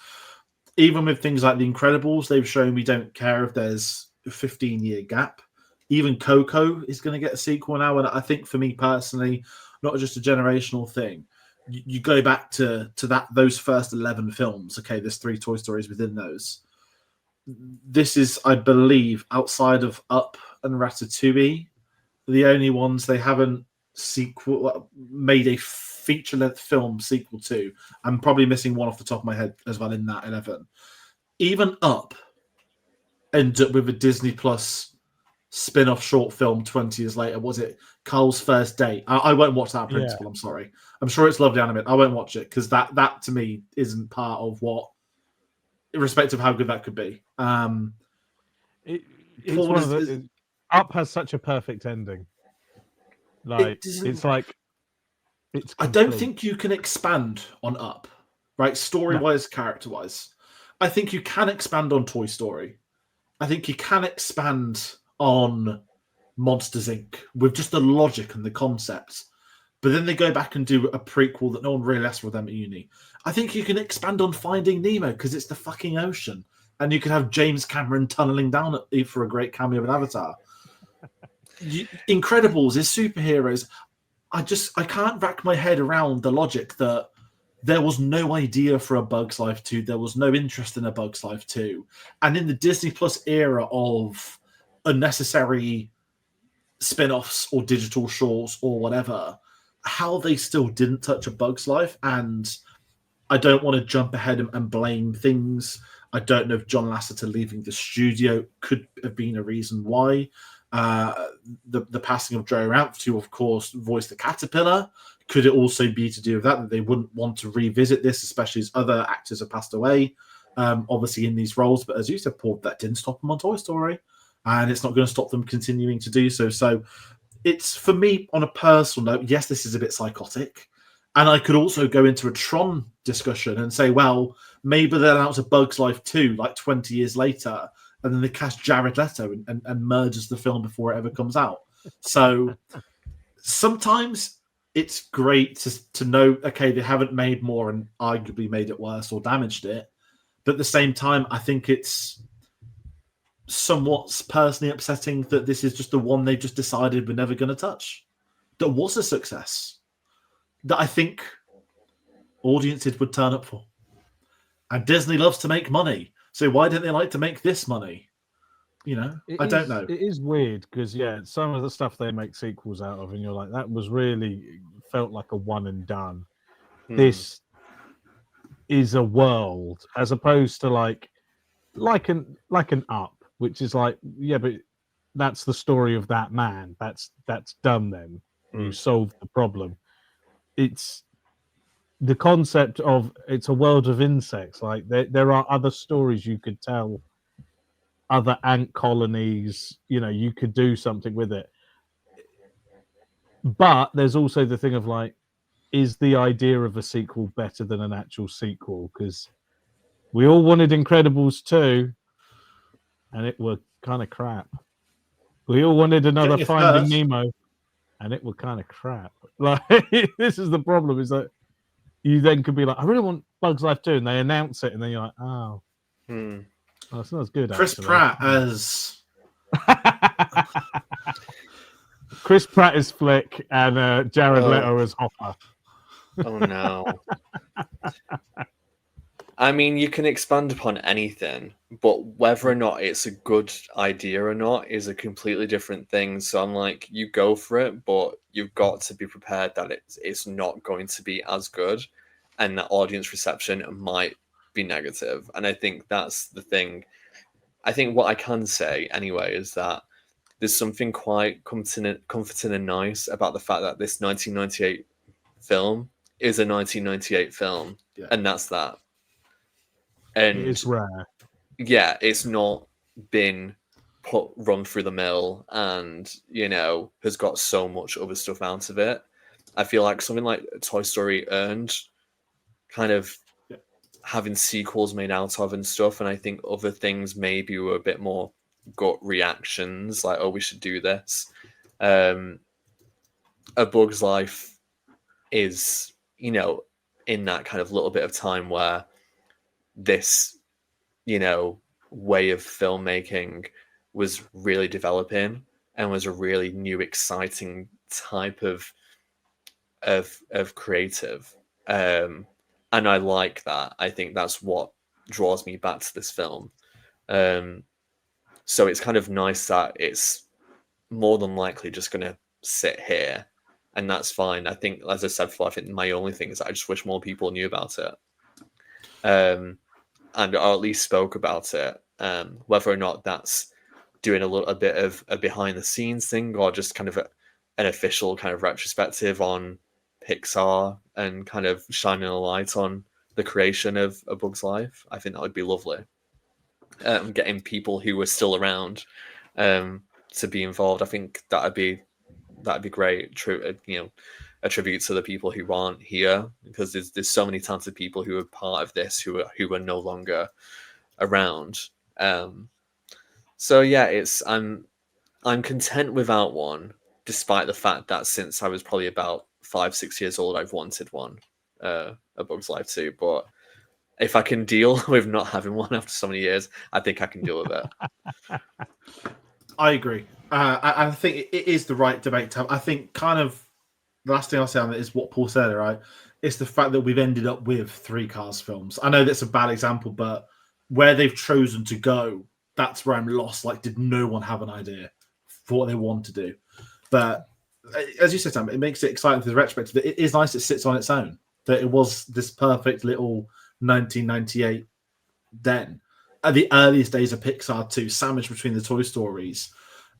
Even with things like The Incredibles, they've shown we don't care if there's a 15-year gap. Even Coco is going to get a sequel now, and I think for me personally, not just a generational thing. You go back to those first 11 films. Okay, there's 3 Toy Stories within those. This is, I believe, outside of Up and Ratatouille, the only ones they haven't made a feature-length film sequel to. I'm probably missing one off the top of my head as well in that 11. Even Up ended up with a Disney Plus spin-off short film 20 years later. Was it Carl's First Date? I won't watch that principle. I'm sorry. I'm sure it's lovely animated. I won't watch it because that to me isn't part of what, irrespective of how good that could be. Up has such a perfect ending. Like I don't think you can expand on Up, right? Story-wise, character-wise. I think you can expand on Toy Story. I think you can expand on Monsters, Inc. with just the logic and the concept. But then they go back and do a prequel that no one really asked for them at uni. I think you can expand on Finding Nemo because it's the fucking ocean. And you could have James Cameron tunneling down it for a great cameo with Avatar. Incredibles is superheroes. I can't rack my head around the logic that there was no idea for a Bug's Life 2. There was no interest in a Bug's Life 2. And in the Disney Plus era of unnecessary spin-offs or digital shorts or whatever, how they still didn't touch a Bug's Life. And I don't want to jump ahead and blame things. I don't know if John Lasseter leaving the studio could have been a reason why. The passing of Joe Ranft, who of course voiced the Caterpillar, could it also be to do with that they wouldn't want to revisit this, especially as other actors have passed away, obviously in these roles. But as you said, Paul, that didn't stop them on Toy Story, and it's not going to stop them continuing to do so. So it's, for me, on a personal note, yes, this is a bit psychotic. And I could also go into a Tron discussion and say, well, maybe they'll announce a Bug's Life 2 like 20 years later, and then they cast Jared Leto and merges the film before it ever comes out. So sometimes it's great to know, okay, they haven't made more and arguably made it worse or damaged it. But at the same time, I think it's somewhat personally upsetting that this is just the one they just decided we're never going to touch. That was a success. That I think audiences would turn up for. And Disney loves to make money. So why don't they like to make this money? You know, I don't know. It is weird because, some of the stuff they make sequels out of, and you're like, that was really felt like a one and done. This is a world as opposed to like an Up, which is like, but that's the story of that man. That's done then. You solved the problem. It's the concept of it's a world of insects. Like there are other stories you could tell, other ant colonies, you could do something with it. But there's also the thing of like, is the idea of a sequel better than an actual sequel? Because we all wanted Incredibles 2 and it were kind of crap. We all wanted another Finding Nemo and it were kind of crap. Like, this is the problem, is that you then could be like, I really want Bug's Life 2, and they announce it, and then you're like, oh, it's not as good. Chris Pratt as Chris Pratt is Flick, and Jared Leto as Hopper. Oh no! I mean, you can expand upon anything, but whether or not it's a good idea or not is a completely different thing. So I'm like, you go for it, but you've got to be prepared that it's not going to be as good, and that audience reception might be negative. And I think that's the thing. I think what I can say anyway is that there's something quite comforting and nice about the fact that this 1998 film is a 1998 film, and that's that. And It's rare. Yeah, it's not been run through the mill and, has got so much other stuff out of it. I feel like something like Toy Story earned kind of having sequels made out of and stuff, and I think other things maybe were a bit more gut reactions, like, oh, we should do this. A Bug's Life is, in that kind of little bit of time where this, way of filmmaking was really developing and was a really new, exciting type of creative. And I like that. I think that's what draws me back to this film. So it's kind of nice that it's more than likely just going to sit here, and that's fine. I think, as I said before, I think my only thing is that I just wish more people knew about it. And or at least spoke about it. Whether or not that's doing a bit of a behind the scenes thing, or just kind of an official kind of retrospective on Pixar and kind of shining a light on the creation of A Bug's Life, I think that would be lovely. Getting people who were still around to be involved, I think that'd be great. A tribute to the people who aren't here, because there's so many talented people who are part of this who are no longer around. So yeah, I'm content without one, despite the fact that since I was probably about 5-6 years old, I've wanted one, A Bug's Life 2. But if I can deal with not having one after so many years, I think I can deal with it. I agree. I think it is the right debate to have. I think kind of the last thing I'll say on it is what Paul said, right? It's the fact that we've ended up with 3 Cars films. I know that's a bad example, but where they've chosen to go, that's where I'm lost. Like, did no one have an idea for what they want to do? But as you said, Sam, it makes it exciting for the retrospective. It is nice it sits on its own, that it was this perfect little 1998 then. At the earliest days of Pixar too, sandwiched between the Toy Stories.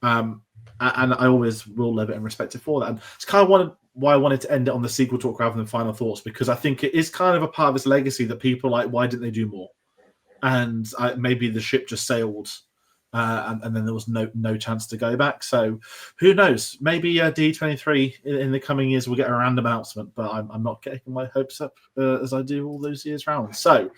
And I always will love it and respect it for that. And it's kind of why I wanted to end it on the sequel talk rather than final thoughts, because I think it is kind of a part of this legacy that people are like, why didn't they do more? And maybe the ship just sailed, and then there was no chance to go back. So who knows? Maybe D23 in the coming years will get a random announcement, but I'm not getting my hopes up as I do all those years round. So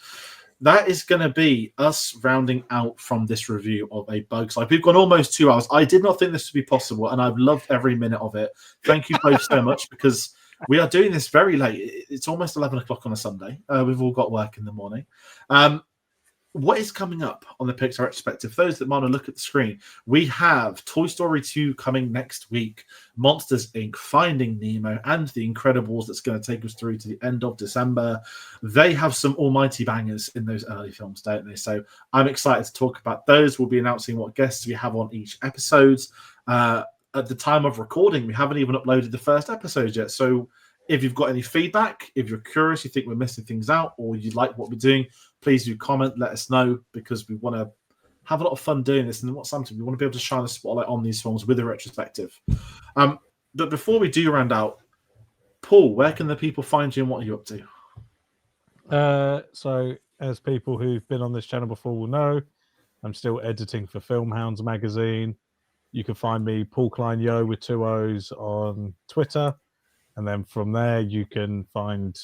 that is going to be us rounding out from this review of A Bug's Life. We've gone almost 2 hours. I did not think this would be possible, and I've loved every minute of it. Thank you both so much, because we are doing this very late. It's almost 11 o'clock on a Sunday. We've all got work in the morning. What is coming up on the Pixar Retrospective? For those that want to look at the screen, we have Toy Story 2 coming next week, Monsters, Inc., Finding Nemo, and The Incredibles that's going to take us through to the end of December. They have some almighty bangers in those early films, don't they? So I'm excited to talk about those. We'll be announcing what guests we have on each episode. At the time of recording, we haven't even uploaded the first episode yet. So if you've got any feedback, if you're curious, you think we're missing things out, or you like what we're doing, please do comment, let us know, because we want to have a lot of fun doing this. And what's something we want to be able to shine a spotlight on these films with a retrospective. But before we do round out, Paul, where can the people find you and what are you up to? So as people who've been on this channel before will know, I'm still editing for Film Hounds magazine. You can find me, Paul Klein Yo with 2 O's, on Twitter. And then from there, you can find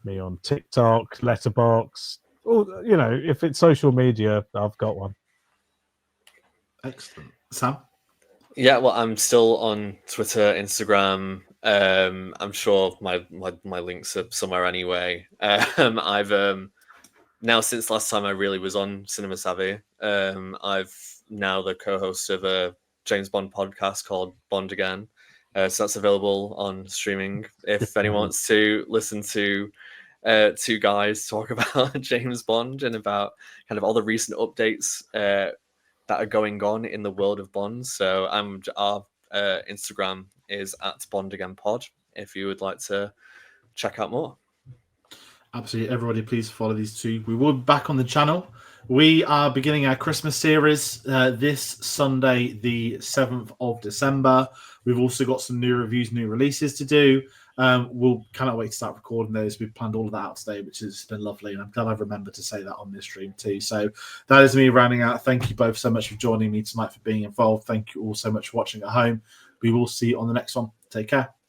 me on TikTok, Letterboxd. Or, if it's social media, I've got one. Excellent. Sam? Yeah, well, I'm still on Twitter, Instagram. I'm sure my links are somewhere anyway. I've now, since last time I really was on Cinema Savvy, I've now the co-host of a James Bond podcast called Bond Again. So that's available on streaming if anyone wants to listen to two guys talk about James Bond and about kind of all the recent updates that are going on in the world of Bond. So our Instagram is @BondAgainPod if you would like to check out more. Absolutely, everybody, please follow these two. We will be back on the channel. We are beginning our Christmas series this Sunday, the 7th of December. We've also got some new reviews, new releases to do. We'll cannot wait to start recording those. We've planned all of that out today, which has been lovely, and I'm glad I've remembered to say that on this stream too. So that is me rounding out. Thank you both so much for joining me tonight, for being involved. Thank you all so much for watching at home. We will see you on the next one. Take care.